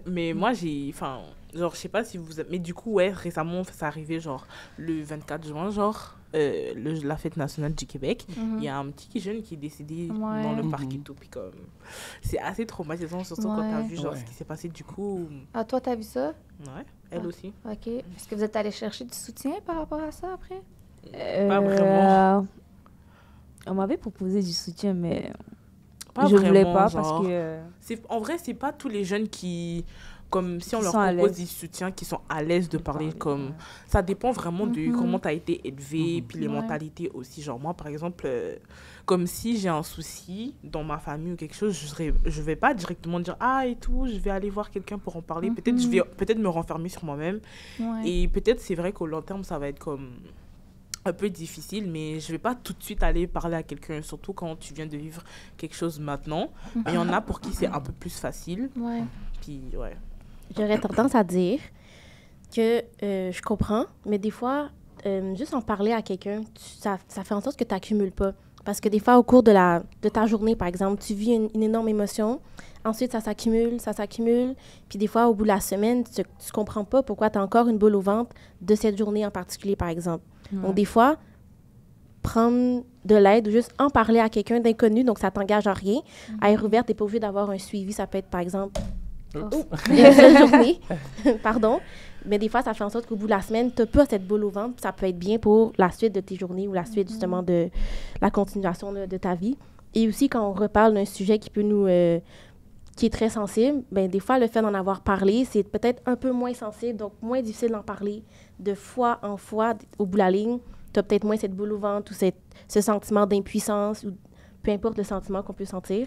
Mais moi genre je sais pas si vous... Mais du coup, récemment, c'est arrivé genre le 24 juin, genre la fête nationale du Québec. Il y a un petit jeune qui est décédé dans le parc et tout. Puis comme... C'est assez traumatisant, surtout quand t'as vu genre ce qui s'est passé du coup. Ah, toi, t'as vu ça? Ouais, elle aussi. OK. Est-ce que vous êtes allé chercher du soutien par rapport à ça après? Pas vraiment. On m'avait proposé du soutien, mais pas je voulais pas genre, parce que... En vrai, c'est pas tous les jeunes qui... Comme si on leur propose du soutien, qui sont à l'aise de parler. Comme ça dépend vraiment de comment tu as été élevé, puis les mentalités aussi. Genre moi, par exemple, comme si j'ai un souci dans ma famille ou quelque chose, je vais pas directement dire « Ah, et tout, je vais aller voir quelqu'un pour en parler. » Peut-être je vais me renfermer sur moi-même. Et peut-être c'est vrai qu'au long terme, ça va être comme un peu difficile, mais je vais pas tout de suite aller parler à quelqu'un, surtout quand tu viens de vivre quelque chose maintenant. Il y en a pour qui c'est un peu plus facile. Puis, J'aurais tendance à dire que je comprends, mais des fois, juste en parler à quelqu'un, ça fait en sorte que tu n'accumules pas. Parce que des fois, au cours de ta journée, par exemple, tu vis une énorme émotion. Ensuite, ça s'accumule. Puis des fois, au bout de la semaine, tu ne comprends pas pourquoi tu as encore une boule au ventre de cette journée en particulier, par exemple. Donc, des fois, prendre de l'aide ou juste en parler à quelqu'un d'inconnu, donc ça t'engage à rien. À Air ouverte, t'es pas obligé d'avoir un suivi. Ça peut être, par exemple, une seule journée. Pardon. Mais des fois, ça fait en sorte qu'au bout de la semaine, tu n'as pas cette boule au ventre. Ça peut être bien pour la suite de tes journées ou la suite, justement, de la continuation de ta vie. Et aussi, quand on reparle d'un sujet qui peut nous... qui est très sensible, ben des fois, le fait d'en avoir parlé, c'est peut-être un peu moins sensible, donc moins difficile d'en parler de fois en fois. Au bout de la ligne, tu as peut-être moins cette boule au ventre ou ce sentiment d'impuissance ou peu importe le sentiment qu'on peut sentir.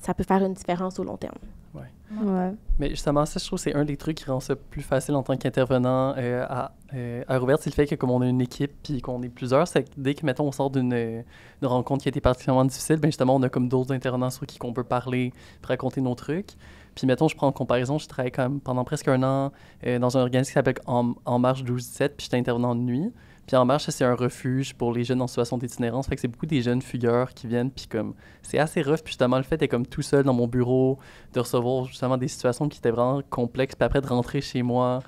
Ça peut faire une différence au long terme. Ouais. Mais justement, ça, je trouve que c'est un des trucs qui rend ça plus facile en tant qu'intervenant à Air ouverte, c'est le fait que comme on a une équipe puis qu'on est plusieurs, c'est que dès que, mettons, on sort d'une rencontre qui a été particulièrement difficile, bien justement, on a comme d'autres intervenants sur qui on peut parler puis raconter nos trucs. Puis, mettons, je prends en comparaison, je travaille quand même pendant presque 1 an dans un organisme qui s'appelle En Marche 12-17, puis j'étais intervenant de nuit. Puis En Marche, ça, c'est un refuge pour les jeunes en situation d'itinérance. Fait que c'est beaucoup des jeunes fugueurs qui viennent, puis comme, c'est assez rough. Puis justement, le fait d'être comme tout seul dans mon bureau, de recevoir justement des situations qui étaient vraiment complexes, puis après de rentrer chez moi,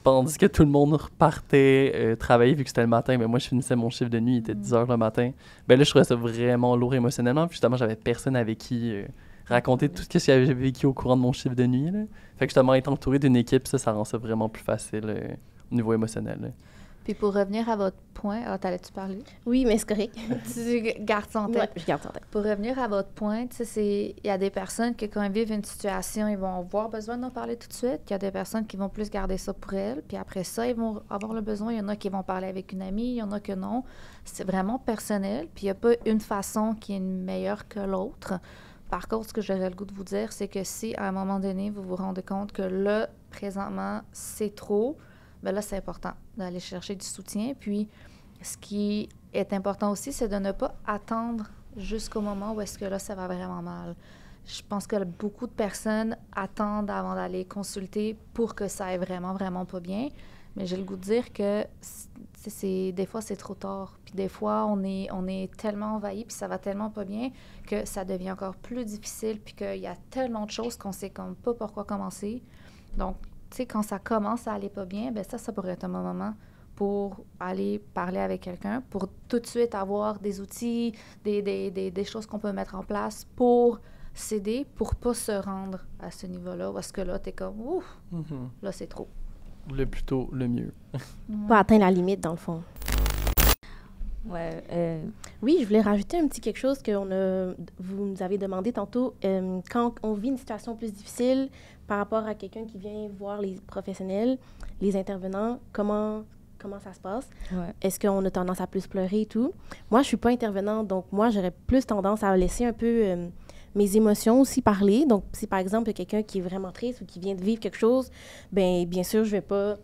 tandis que tout le monde repartait travailler, vu que c'était le matin, mais moi, je finissais mon chiffre de nuit, il était 10 h le matin. Ben là, je trouvais ça vraiment lourd émotionnellement. Puis justement, j'avais personne avec qui raconter tout ce que j'avais vécu au courant de mon chiffre de nuit, là. Fait que justement, être entouré d'une équipe, ça rend ça vraiment plus facile au niveau émotionnel, là. Puis pour revenir à votre point, t'allais-tu parler? Oui, mais c'est correct. Tu gardes ça en tête. Ouais, je garde ça en tête. Pour revenir à votre point, tu sais, il y a des personnes qui, quand ils vivent une situation, ils vont avoir besoin d'en parler tout de suite. Il y a des personnes qui vont plus garder ça pour elles. Puis après ça, ils vont avoir le besoin. Il y en a qui vont parler avec une amie, il y en a que non. C'est vraiment personnel. Puis il n'y a pas une façon qui est meilleure que l'autre. Par contre, ce que j'aurais le goût de vous dire, c'est que si, à un moment donné, vous vous rendez compte que là, présentement, c'est trop, bien là, c'est important d'aller chercher du soutien. Puis, ce qui est important aussi, c'est de ne pas attendre jusqu'au moment où est-ce que là, ça va vraiment mal. Je pense que beaucoup de personnes attendent avant d'aller consulter pour que ça aille vraiment, vraiment pas bien. Mais j'ai le goût de dire que des fois, c'est trop tard. Puis des fois, on est tellement envahi, puis ça va tellement pas bien que ça devient encore plus difficile, puis qu'il y a tellement de choses qu'on sait comme pas par quoi commencer. Donc, tu sais, quand ça commence à aller pas bien, bien ça pourrait être un bon moment pour aller parler avec quelqu'un, pour tout de suite avoir des outils, des choses qu'on peut mettre en place pour s'aider, pour pas se rendre à ce niveau-là, parce que là, t'es comme, ouf, là, c'est trop. Le plus tôt, le mieux. Pas atteindre la limite, dans le fond. Ouais. Oui, je voulais rajouter un petit quelque chose que vous nous avez demandé tantôt. Quand on vit une situation plus difficile par rapport à quelqu'un qui vient voir les professionnels, les intervenants, comment ça se passe? Ouais. Est-ce qu'on a tendance à plus pleurer et tout? Moi, je suis pas intervenante, donc moi, j'aurais plus tendance à laisser un peu mes émotions aussi parler. Donc, si par exemple, il y a quelqu'un qui est vraiment triste ou qui vient de vivre quelque chose, bien sûr, je vais pas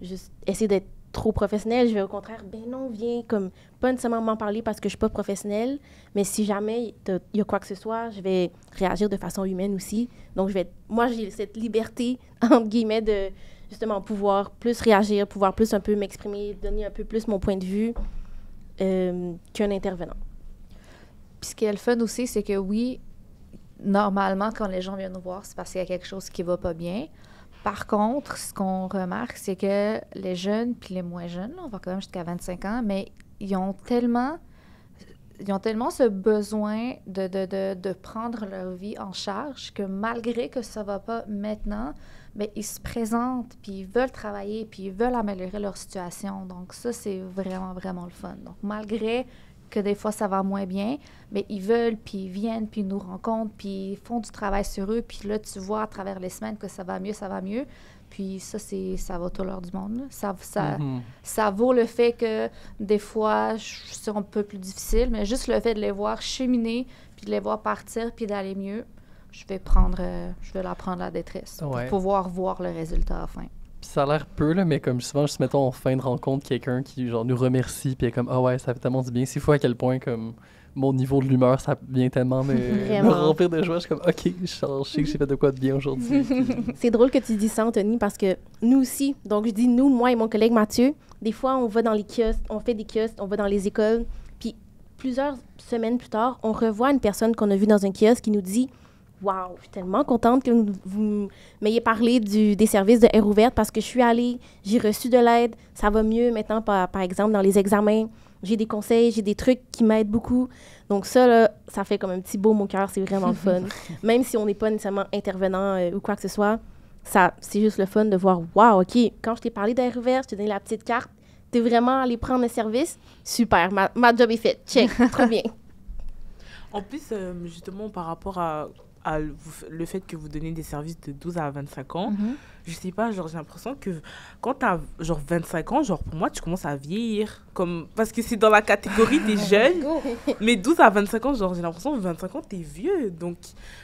juste essayer d'être trop professionnelle. Je vais au contraire, ben non, viens, comme, pas nécessairement m'en parler parce que je suis pas professionnelle, mais si jamais il y a quoi que ce soit, je vais réagir de façon humaine aussi. Donc, moi, j'ai cette liberté, entre guillemets, de justement pouvoir plus réagir, pouvoir plus un peu m'exprimer, donner un peu plus mon point de vue qu'un intervenant. Puis ce qui est le fun aussi, c'est que oui, normalement, quand les gens viennent nous voir, c'est parce qu'il y a quelque chose qui va pas bien. Par contre, ce qu'on remarque, c'est que les jeunes, puis les moins jeunes, là, on va quand même jusqu'à 25 ans, mais ils ont tellement ce besoin de prendre leur vie en charge que malgré que ça va pas maintenant, mais ils se présentent, puis ils veulent travailler, puis ils veulent améliorer leur situation. Donc ça, c'est vraiment, vraiment le fun. Donc malgré que des fois, ça va moins bien, mais ils veulent, puis ils viennent, puis ils nous rencontrent, puis ils font du travail sur eux, puis là, tu vois à travers les semaines que ça va mieux. Puis ça vaut tout l'heure du monde. Là. Ça vaut le fait que des fois, c'est un peu plus difficile, mais juste le fait de les voir cheminer, puis de les voir partir, puis d'aller mieux, je vais leur prendre la détresse pour pouvoir voir le résultat à la fin. Puis ça a l'air peu, là, mais comme souvent, juste mettons en fin de rencontre, quelqu'un qui genre nous remercie, puis est comme « Ah ouais, ça fait tellement du bien. » C'est fou à quel point comme mon niveau de l'humeur, ça vient tellement me remplir de joie. Je suis comme « OK, je sais que j'ai fait de quoi de bien aujourd'hui. » C'est drôle que tu dis ça, Anthony, parce que nous aussi, donc je dis nous, moi et mon collègue Mathieu, des fois, on va dans les kiosques, on fait des kiosques, on va dans les écoles, puis plusieurs semaines plus tard, on revoit une personne qu'on a vue dans un kiosque qui nous dit wow, je suis tellement contente que vous m'ayez parlé des services de Air ouverte parce que je suis allée, j'ai reçu de l'aide, ça va mieux maintenant, par exemple, dans les examens. J'ai des conseils, j'ai des trucs qui m'aident beaucoup. Donc ça, là, ça fait comme un petit baume au cœur, c'est vraiment le fun. Même si on n'est pas nécessairement intervenant ou quoi que ce soit, c'est juste le fun de voir, wow, OK, quand je t'ai parlé d'Air ouverte, je t'ai donné la petite carte, t'es vraiment allé prendre le service, super, ma job est faite, check, trop bien. En plus, justement, par rapport à le fait que vous donnez des services de 12 à 25 ans, je sais pas, genre, j'ai l'impression que quand tu as genre 25 ans, genre, pour moi, tu commences à vieillir. Parce que c'est dans la catégorie des jeunes. Mais 12 à 25 ans, genre, j'ai l'impression que 25 ans, t'es vieux. Donc,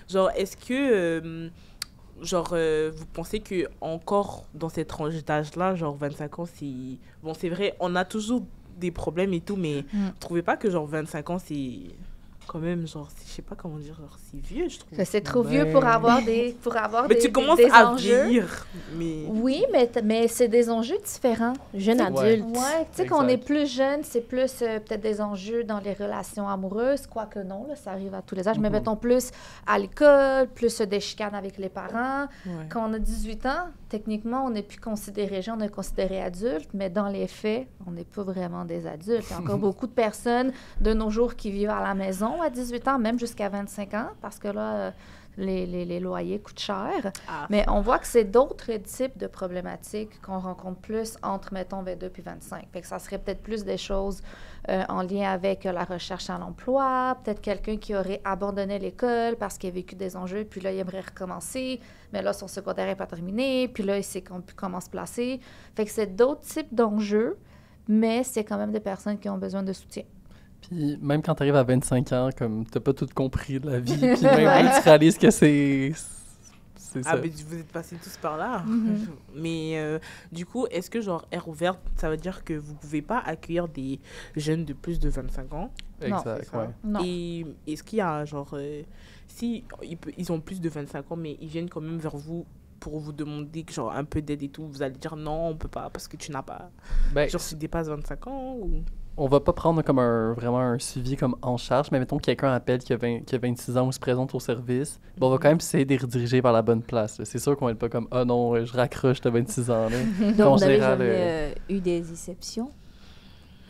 genre, est-ce que, vous pensez que encore dans cette tranche d'âge-là, genre, 25 ans, c'est... Bon, c'est vrai, on a toujours des problèmes et tout, mais vous trouvez pas que, genre, 25 ans, c'est... quand même, genre, je sais pas comment dire, genre, c'est vieux, je trouve. C'est trop vieux pour avoir mais tu commences à vieillir. Mais... Oui, mais c'est des enjeux différents. Jeune adulte. Ouais, tu sais, quand on est plus jeune, c'est plus peut-être des enjeux dans les relations amoureuses, quoique non, là, ça arrive à tous les âges, mais mettons plus à l'école, plus des chicanes avec les parents. Ouais. Quand on a 18 ans, techniquement, on n'est plus considéré jeune, on est considéré adulte, mais dans les faits, on n'est pas vraiment des adultes. Il y a encore beaucoup de personnes de nos jours qui vivent à la maison à 18 ans, même jusqu'à 25 ans, parce que là, les loyers coûtent cher. Mais on voit que c'est d'autres types de problématiques qu'on rencontre plus entre, mettons, 22 puis 25. Fait que ça serait peut-être plus des choses en lien avec la recherche à l'emploi, peut-être quelqu'un qui aurait abandonné l'école parce qu'il a vécu des enjeux, puis là, il aimerait recommencer, mais là, son secondaire n'est pas terminé, puis là, il sait comment se placer. Fait que c'est d'autres types d'enjeux, mais c'est quand même des personnes qui ont besoin de soutien. Puis même quand tu arrives à 25 ans, comme t'as pas tout compris de la vie, puis même tu réalises que c'est ça. Mais vous êtes passés tous par là. Mais du coup, est-ce que genre Air ouverte, ça veut dire que vous pouvez pas accueillir des jeunes de plus de 25 ans? Exact, ouais. Non. Et est-ce qu'il y a genre... si ils ont plus de 25 ans, mais ils viennent quand même vers vous pour vous demander genre un peu d'aide et tout, vous allez dire non, on peut pas parce que tu n'as pas... genre tu dépasses 25 ans ou... On va pas prendre comme vraiment un suivi comme en charge, mais mettons que quelqu'un appelle qui a 26 ans ou se présente au service, on va quand même essayer de les rediriger vers la bonne place. C'est sûr qu'on va être pas comme « Ah non, je raccroche, t'as 26 ans. » Donc, vous avez jamais eu des exceptions?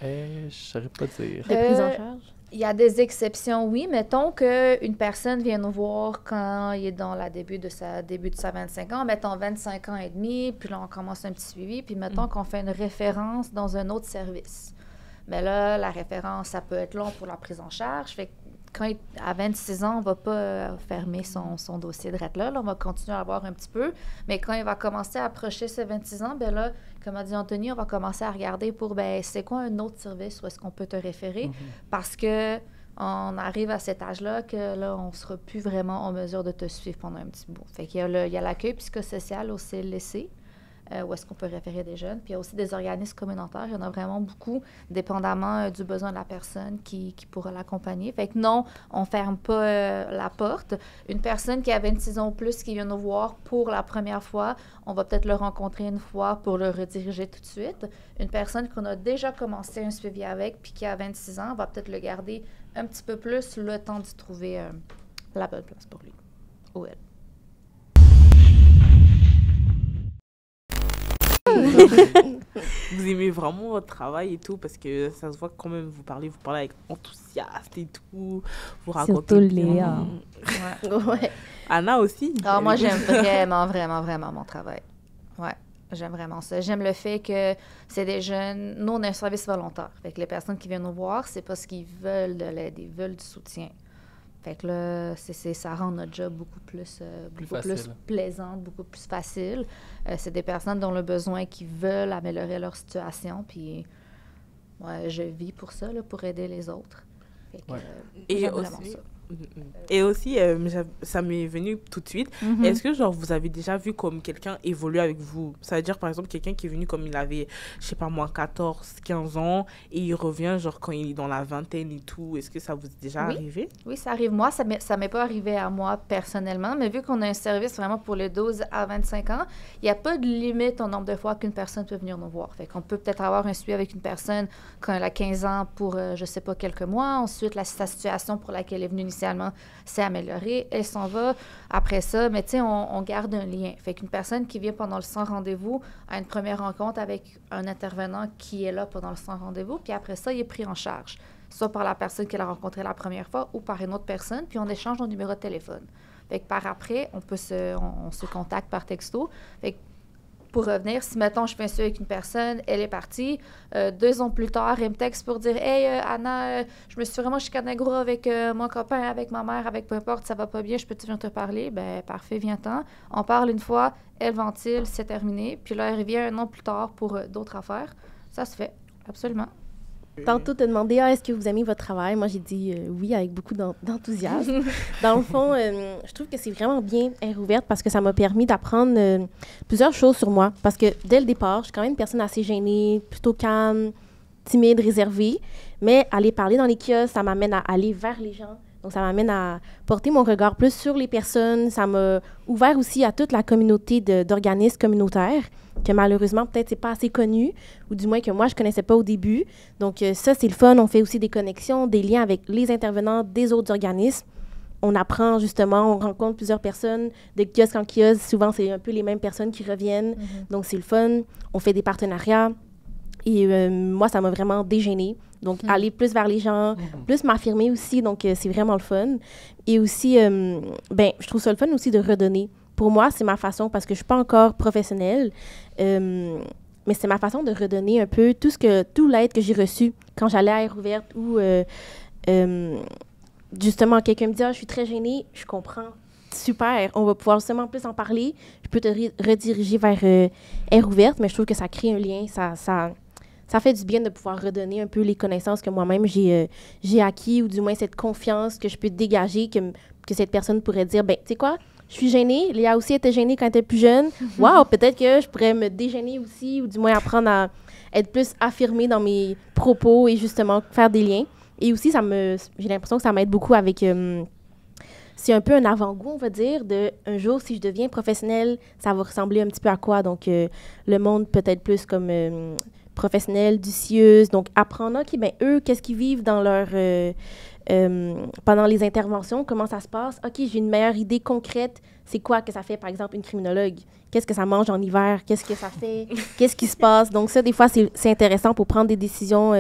Je saurais pas dire. De prise en charge? Il y a des exceptions, oui. Mettons qu'une personne vient nous voir quand il est dans le début de sa 25 ans, mettons 25 ans et demi, puis là, on commence un petit suivi, puis mettons qu'on fait une référence dans un autre service. Mais là, la référence, ça peut être long pour la prise en charge. Fait que quand à 26 ans, on ne va pas fermer son dossier de là. On va continuer à avoir un petit peu. Mais quand il va commencer à approcher ses 26 ans, bien là, comme a dit Anthony, on va commencer à regarder pour, c'est quoi un autre service où est-ce qu'on peut te référer? Parce que on arrive à cet âge-là que là, on ne sera plus vraiment en mesure de te suivre pendant un petit bout. Fait qu'il y a l'accueil psychosocial au CLSC. Où est-ce qu'on peut référer des jeunes. Puis il y a aussi des organismes communautaires. Il y en a vraiment beaucoup, dépendamment du besoin de la personne qui pourra l'accompagner. Fait que non, on ne ferme pas la porte. Une personne qui a 26 ans ou plus qui vient nous voir pour la première fois, on va peut-être le rencontrer une fois pour le rediriger tout de suite. Une personne qu'on a déjà commencé un suivi avec puis qui a 26 ans, on va peut-être le garder un petit peu plus le temps d'y trouver la bonne place pour lui ou elle. Vous aimez vraiment votre travail et tout parce que ça se voit quand même vous parlez avec enthousiasme et tout, vous racontez surtout Léa. Ouais. Anna aussi. Alors moi j'aime vraiment mon travail. Ouais, j'aime vraiment ça. J'aime le fait que c'est des jeunes. Nous on a un service volontaire. Fait que les personnes qui viennent nous voir, c'est parce qu'ils veulent de l'aide, ils veulent du soutien. Fait que là, ça rend notre job beaucoup plus plaisante, beaucoup plus facile. C'est des personnes dont le besoin qui veulent améliorer leur situation. Puis, je vis pour ça, là, pour aider les autres. Fait que, et aussi, et aussi ça m'est venu tout de suite. Est-ce que genre vous avez déjà vu comme quelqu'un évoluer avec vous? Ça veut dire par exemple quelqu'un qui est venu comme il avait, je sais pas moi, 14, 15 ans et il revient genre quand il est dans la vingtaine et tout. Est-ce que ça vous est déjà arrivé? Oui, ça arrive. Moi, ça m'est pas arrivé à moi personnellement, mais vu qu'on a un service vraiment pour les 12 à 25 ans, il n'y a pas de limite au nombre de fois qu'une personne peut venir nous voir. Fait qu'on peut peut-être avoir un suivi avec une personne quand elle a 15 ans pour, je sais pas, quelques mois. Ensuite, sa situation pour laquelle elle est venue initialement s'est améliorée, elle s'en va. Après ça, mais tu sais, on garde un lien. Fait qu'une personne qui vient pendant le 100 rendez-vous a une première rencontre avec un intervenant qui est là pendant le 100 rendez-vous, puis après ça, il est pris en charge, soit par la personne qu'elle a rencontrée la première fois ou par une autre personne, puis on échange nos numéros de téléphone. Fait que par après, on se contacte par texto. Fait que pour revenir, si, mettons, je fais un suivi avec une personne, elle est partie, 2 ans plus tard, elle me texte pour dire « Hey, Anna, je me suis vraiment chicanée gros avec mon copain, avec ma mère, avec peu importe, ça va pas bien, je peux-tu venir te parler? » Ben parfait, viens-t'en. On parle une fois, elle ventile, c'est terminé. Puis là, elle revient 1 an plus tard pour d'autres affaires. Ça se fait, absolument. Tantôt, tu as demandé « est-ce que vous aimez votre travail? » Moi, j'ai dit oui avec beaucoup d'enthousiasme. Dans le fond, je trouve que c'est vraiment bien Air ouverte parce que ça m'a permis d'apprendre plusieurs choses sur moi. Parce que dès le départ, je suis quand même une personne assez gênée, plutôt calme, timide, réservée. Mais aller parler dans les kiosques, ça m'amène à aller vers les gens. Donc, ça m'amène à porter mon regard plus sur les personnes. Ça m'a ouvert aussi à toute la communauté d'organismes communautaires que malheureusement, peut-être, c'est pas assez connu, ou du moins que moi, je connaissais pas au début. Donc, ça, c'est le fun. On fait aussi des connexions, des liens avec les intervenants des autres organismes. On apprend, justement, on rencontre plusieurs personnes de kiosque en kiosque. Souvent, c'est un peu les mêmes personnes qui reviennent. Donc, c'est le fun. On fait des partenariats. Et moi, ça m'a vraiment dégainée. Donc, aller plus vers les gens, plus m'affirmer aussi. Donc, c'est vraiment le fun. Et aussi, je trouve ça le fun aussi de redonner. Pour moi, c'est ma façon, parce que je ne suis pas encore professionnelle, mais c'est ma façon de redonner un peu tout l'aide que j'ai reçu quand j'allais à Air ouverte ou, justement, quelqu'un me dit « Ah, je suis très gênée », je comprends. Super, on va pouvoir seulement plus en parler. Je peux te rediriger vers Air ouverte, mais je trouve que ça crée un lien, ça fait du bien de pouvoir redonner un peu les connaissances que moi-même j'ai acquis, ou du moins cette confiance que je peux dégager, que cette personne pourrait dire, ben, tu sais quoi, je suis gênée. Léa aussi était gênée quand elle était plus jeune. Wow, peut-être que je pourrais me dégêner aussi, ou du moins apprendre à être plus affirmée dans mes propos et justement faire des liens. Et aussi, j'ai l'impression que ça m'aide beaucoup avec... c'est un peu un avant-goût, on va dire, de un jour, si je deviens professionnelle, ça va ressembler un petit peu à quoi? Donc, le monde peut-être plus comme professionnel, lucieuse. Donc, apprendre, OK, ben eux, qu'est-ce qu'ils vivent dans leur... pendant les interventions, comment ça se passe? OK, j'ai une meilleure idée concrète. C'est quoi que ça fait, par exemple, une criminologue? Qu'est-ce que ça mange en hiver? Qu'est-ce que ça fait? Qu'est-ce qui se passe? Donc ça, des fois, c'est intéressant pour prendre des décisions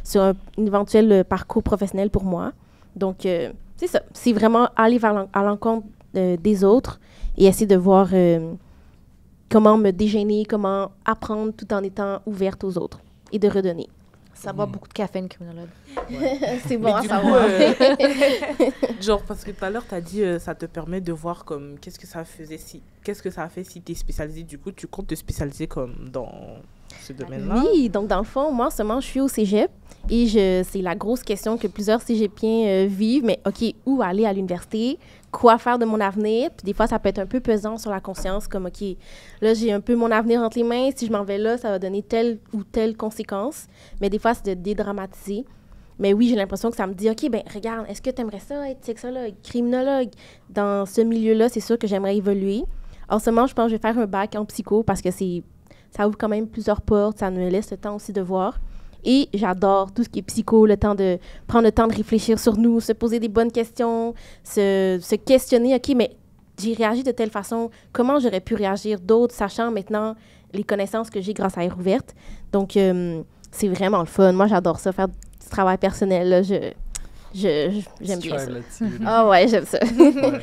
sur un éventuel parcours professionnel pour moi. Donc, c'est ça. C'est vraiment aller à l'encontre des autres et essayer de voir comment me dégêner, comment apprendre tout en étant ouverte aux autres et de redonner. Ça boit beaucoup de café, une criminologue. Ouais. C'est bon à savoir. savoir. Parce que tout à l'heure, tu as dit ça te permet de voir comme qu'est-ce que ça a fait si tu es spécialisé. Du coup, tu comptes te spécialiser comme dans ce domaine-là? Oui, donc dans le fond, moi, seulement, je suis au cégep et c'est la grosse question que plusieurs cégepiens vivent. Mais OK, où aller à l'université? Quoi faire de mon avenir? Puis des fois, ça peut être un peu pesant sur la conscience, comme OK, là, j'ai un peu mon avenir entre les mains. Si je m'en vais là, ça va donner telle ou telle conséquence. Mais des fois, c'est de dédramatiser. Mais oui, j'ai l'impression que ça me dit, OK, ben regarde, est-ce que tu aimerais ça être sexologue, criminologue? Dans ce milieu-là, c'est sûr que j'aimerais évoluer. En ce moment, je pense que je vais faire un bac en psycho parce que ça ouvre quand même plusieurs portes. Ça me laisse le temps aussi de voir. Et j'adore tout ce qui est psycho, prendre le temps de réfléchir sur nous, se poser des bonnes questions, se questionner, OK, mais j'ai réagi de telle façon, comment j'aurais pu réagir d'autres, sachant maintenant les connaissances que j'ai grâce à Air ouverte. Donc, c'est vraiment le fun. Moi, j'adore ça, faire du travail personnel. Là, j'aime bien ça. Ah ouais, j'aime ça. Ouais.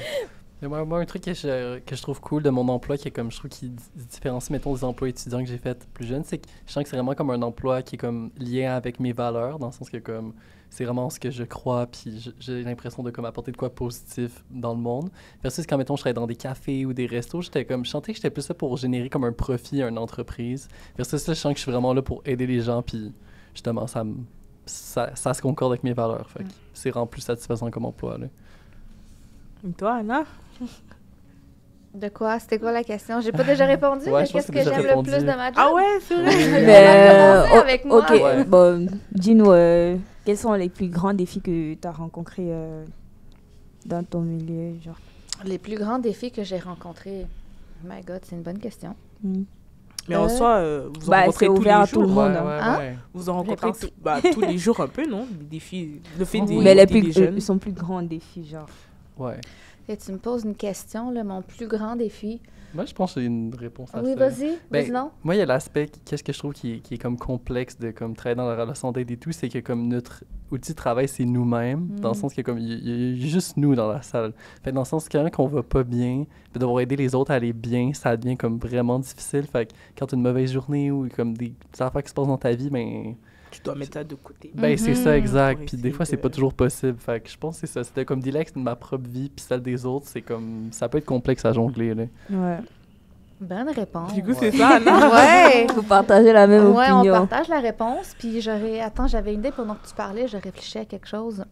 Mais moi, un truc que je trouve cool de mon emploi, qui est comme, je trouve qui différencie, mettons, des emplois étudiants que j'ai fait plus jeunes, c'est que je sens que c'est vraiment comme un emploi qui est comme lié avec mes valeurs, dans le sens que comme c'est vraiment ce que je crois, puis j'ai l'impression de comme apporter de quoi positif dans le monde. Versus quand, mettons, je travaillais dans des cafés ou des restos, je sentais que j'étais plus là pour générer comme un profit à une entreprise. Versus là, je sens que je suis vraiment là pour aider les gens, puis justement, ça se concorde avec mes valeurs. Fait que c'est vraiment plus satisfaisant comme emploi, là. Et toi, Anna? De quoi? C'était quoi la question? J'ai pas déjà répondu, Ouais, mais je pense qu'est-ce que que t'as j'aime déjà le plus répondu. de ma job? Ah ouais, c'est vrai. Mais, avec moi. Ok, Ouais. bon, dis-nous, quels sont les plus grands défis que tu as rencontrés dans ton milieu, genre? Les plus grands défis que j'ai rencontrés, my God, c'est une bonne question. Mais en soi, vous en Bah, rencontrez c'est tous ouvert les à tout le jours. monde. Ouais, hein. ouais, ouais. Vous en rencontrez pensé. tous les jours un peu, non? Les défis, le fait Oui. Mais d'écouter les ils jeunes. sont plus grands défis, genre. Ouais. Et tu me poses une question, là, mon plus grand défi. Moi, je pense que j'ai une réponse à Oui, ça. vas-y. Ben, Vas-y, non? Moi, il y a l'aspect, qu'est-ce que je trouve qui est comme complexe de comme travailler dans la relation d'aide et tout, c'est que comme notre outil de travail, c'est nous-mêmes, dans le sens que comme il y a juste nous dans la salle. Fait que dans le sens que quand on va pas bien, puis devoir aider les autres à aller bien, ça devient comme vraiment difficile. Fait que quand tu as une mauvaise journée ou comme des affaires qui se passent dans ta vie, Tu dois mettre ça de côté. c'est ça, exact. Pour Puis des essayer fois, c'est de- pas toujours possible. Fait que je pense que c'est ça. C'était comme dealer de ma propre vie, puis celle des autres, c'est comme. Ça peut être complexe à jongler, là. Ouais. Bonne réponse. Du coup, c'est ça, Anna. Ouais. Vous partagez la même Ouais, on opinion. partage la réponse. Puis Attends, j'avais une idée pendant que tu parlais, je réfléchissais à quelque chose.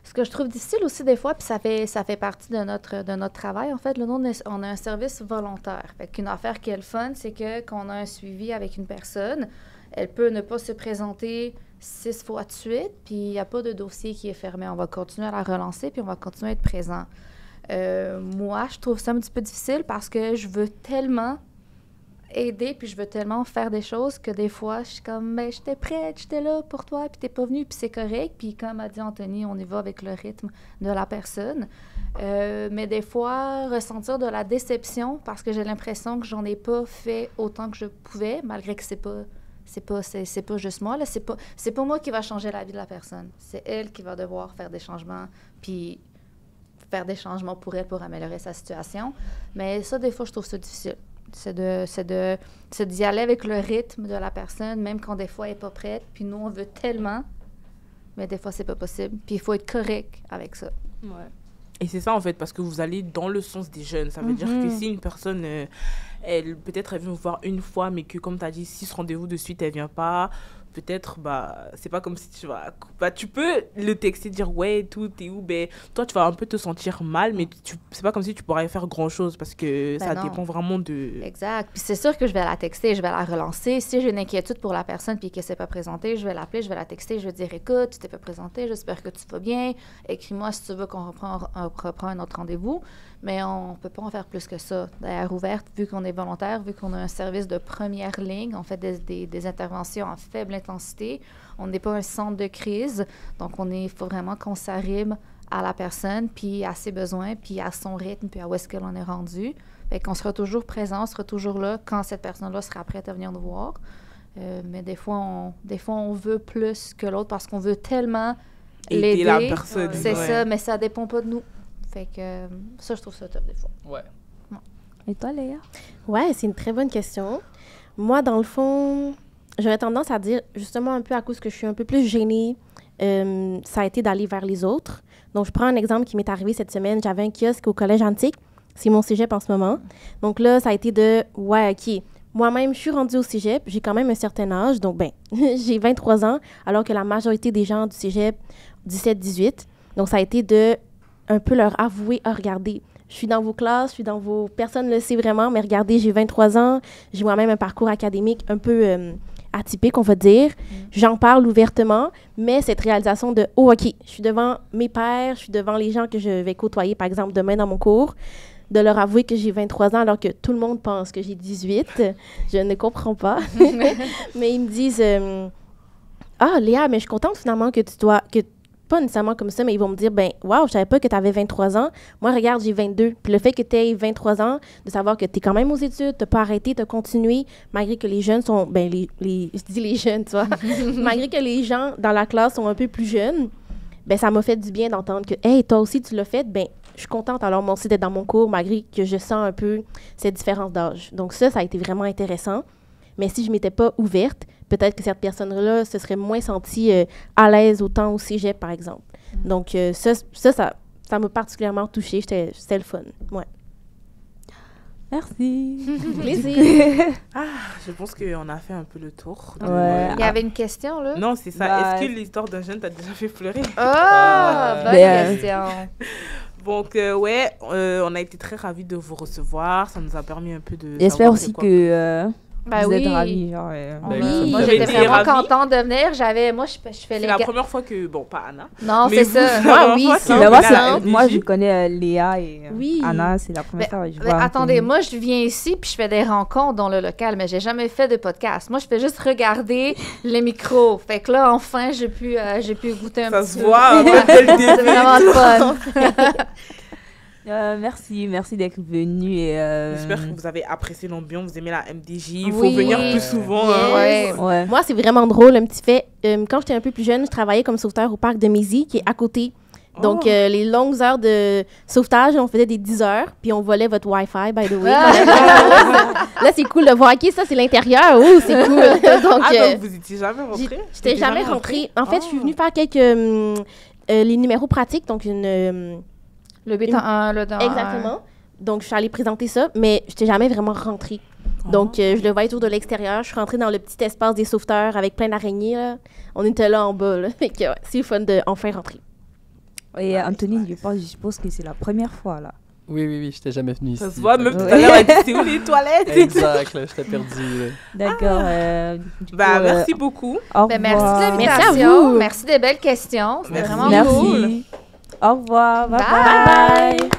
Ce que je trouve difficile aussi des fois, puis ça fait partie de notre travail, en fait, là, nous, on a un service volontaire. Fait qu'une affaire qui est le fun, c'est que quand on a un suivi avec une personne, elle peut ne pas se présenter 6 fois de suite, puis il n'y a pas de dossier qui est fermé. On va continuer à la relancer, puis on va continuer à être présent. Moi, je trouve ça un petit peu difficile parce que je veux tellement aider, puis je veux tellement faire des choses que des fois, je suis comme, ben, j'étais prête, j'étais là pour toi, puis t'es pas venu, puis c'est correct. Puis comme a dit Anthony, on y va avec le rythme de la personne. Mais des fois, ressentir de la déception parce que j'ai l'impression que j'en ai pas fait autant que je pouvais, malgré que c'est pas juste moi, là. C'est pas moi qui va changer la vie de la personne. C'est elle qui va devoir faire des changements, puis faire des changements pour elle pour améliorer sa situation. Mais ça, des fois, je trouve ça difficile. C'est d'y aller avec le rythme de la personne, même quand des fois elle n'est pas prête. Puis nous, on veut tellement, mais des fois, c'est pas possible. Puis il faut être correct avec ça. Ouais. Et c'est ça, en fait, parce que vous allez dans le sens des jeunes. Ça veut dire que si une personne, peut-être elle vient vous voir une fois, mais que, comme tu as dit, 6 rendez-vous de suite, elle vient pas, peut-être, c'est pas comme si tu vas... tu peux le texter, dire, ouais, tout, t'es où? Ben, toi, tu vas un peu te sentir mal, mais c'est pas comme si tu pourrais faire grand-chose, parce que ça non. dépend vraiment de... Exact. Puis c'est sûr que je vais la texter, je vais la relancer. Si j'ai une inquiétude pour la personne puis qu'elle ne s'est pas présentée, je vais l'appeler, je vais la texter, je vais dire, écoute, tu t'es pas présentée, j'espère que tu vas bien. Écris-moi si tu veux qu'on reprend un autre rendez-vous. Mais on ne peut pas en faire plus que ça. D'ailleurs, ouverte, vu qu'on est volontaire, vu qu'on a un service de première ligne, on fait des interventions en faible intensité. On n'est pas un centre de crise. Donc, il faut vraiment qu'on s'arrive à la personne, puis à ses besoins, puis à son rythme, puis à où est-ce qu'elle en est rendue. Fait qu'on sera toujours présent, on sera toujours là quand cette personne-là sera prête à venir nous voir. Mais des fois, on veut plus que l'autre parce qu'on veut tellement aider l'aider. la personne. C'est ouais. ça, mais ça dépend pas de nous. Fait que ça, je trouve ça top des fois. Ouais. Et toi, Léa? Ouais, c'est une très bonne question. Moi, dans le fond, j'aurais tendance à dire, justement, un peu à cause que je suis un peu plus gênée, ça a été d'aller vers les autres. Donc, je prends un exemple qui m'est arrivé cette semaine. J'avais un kiosque au Collège Antique. C'est mon cégep en ce moment. Donc là, ça a été de, ouais, OK. Moi-même, je suis rendue au cégep. J'ai quand même un certain âge. Donc, j'ai 23 ans, alors que la majorité des gens du cégep, 17-18. Donc, ça a été de un peu leur avouer, regardez, je suis dans vos classes, je suis dans vos... Personne ne le sait vraiment, mais regardez, j'ai 23 ans. J'ai moi-même un parcours académique un peu atypique, on va dire. J'en parle ouvertement, mais cette réalisation de, oh, OK, je suis devant mes pairs, je suis devant les gens que je vais côtoyer, par exemple, demain dans mon cours, de leur avouer que j'ai 23 ans alors que tout le monde pense que j'ai 18. Je ne comprends pas. Mais ils me disent, ah, Léa, mais je suis contente finalement que tu dois... pas nécessairement comme ça, mais ils vont me dire, ben, waouh, je savais pas que tu avais 23 ans. Moi, regarde, j'ai 22. Puis le fait que tu aies 23 ans, de savoir que tu es quand même aux études, tu n'as pas arrêté, tu as continué, malgré que les jeunes sont, je dis les jeunes, tu vois, malgré que les gens dans la classe sont un peu plus jeunes, ben, ça m'a fait du bien d'entendre que, hey, toi aussi, tu l'as fait, ben, je suis contente alors moi aussi d'être dans mon cours, malgré que je sens un peu cette différence d'âge. Donc ça a été vraiment intéressant. Mais si je ne m'étais pas ouverte, peut-être que cette personne-là se serait moins sentie à l'aise autant au cégep, par exemple. Donc, ça m'a particulièrement touchée. C'était le fun. Ouais. Merci. Plaisir. Je pense qu'on a fait un peu le tour. Ouais. Il y avait une question, là? Non, c'est ça. Bah, Est-ce que l'histoire d'un jeune t'a déjà fait pleurer? Bonne question. Donc, on a été très ravis de vous recevoir. Ça nous a permis un peu de... J'espère savoir aussi c'est quoi. que Ben vous êtes oui. ravis, genre. Oui. Moi, Vous j'étais avez été vraiment ravis? contente de venir. Moi, je fais C'est les la gars. première fois que... Bon, pas Anna. Non, mais c'est vous, ça. c'est la Moi, première oui, fois c'est- que Mais vous moi, venez à la moi, je MDJ. connais Léa et Oui. Anna, c'est la première fois que je vois. Attendez, Anthony. moi, je viens ici puis je fais des rencontres dans le local, mais j'ai jamais fait de podcast. Moi, je fais juste regarder les micros. Fait que là, enfin, j'ai pu goûter un Ça petit se peu. voit Ouais. dès le C'est début. vraiment le fun. Merci d'être venu. J'espère que vous avez apprécié l'ambiance, vous aimez la MDJ. Il faut Oui. venir plus souvent. Yes. hein. Ouais. Ouais. Moi, c'est vraiment drôle, un petit fait. Quand j'étais un peu plus jeune, je travaillais comme sauveteur au parc de Mézy, qui est à côté. Donc, Oh. les longues heures de sauvetage, on faisait des 10 heures, puis on volait votre Wi-Fi, by the way. Là, c'est cool de voir. OK, ça, c'est l'intérieur. Ouh, c'est cool. Donc, Donc vous étiez jamais rentré? j'étais jamais rentrée. En fait, je suis venue faire quelques... les numéros pratiques, donc Le B temps 1, le temps 1. exactement. Donc, je suis allée présenter ça, mais je n'étais jamais vraiment rentrée. Donc, je le voyais autour de l'extérieur. Je suis rentrée dans le petit espace des sauveteurs avec plein d'araignées. Là. On était là en bas. Là. Fait que, ouais, c'est fun de enfin rentrer. Et Anthony, je suppose que c'est la première fois, là. Oui, j'étais jamais venu ici. Ça se voit, même tout Ouais. à l'heure, elle dit c'est où les toilettes? Exact, là, j'étais perdu. là. D'accord. Bah, merci beaucoup. Au Ben, revoir. merci de Merci à l'invitation. vous. Merci des belles questions. C'était Merci. vraiment cool. Merci. Au revoir. Bye Bye. bye.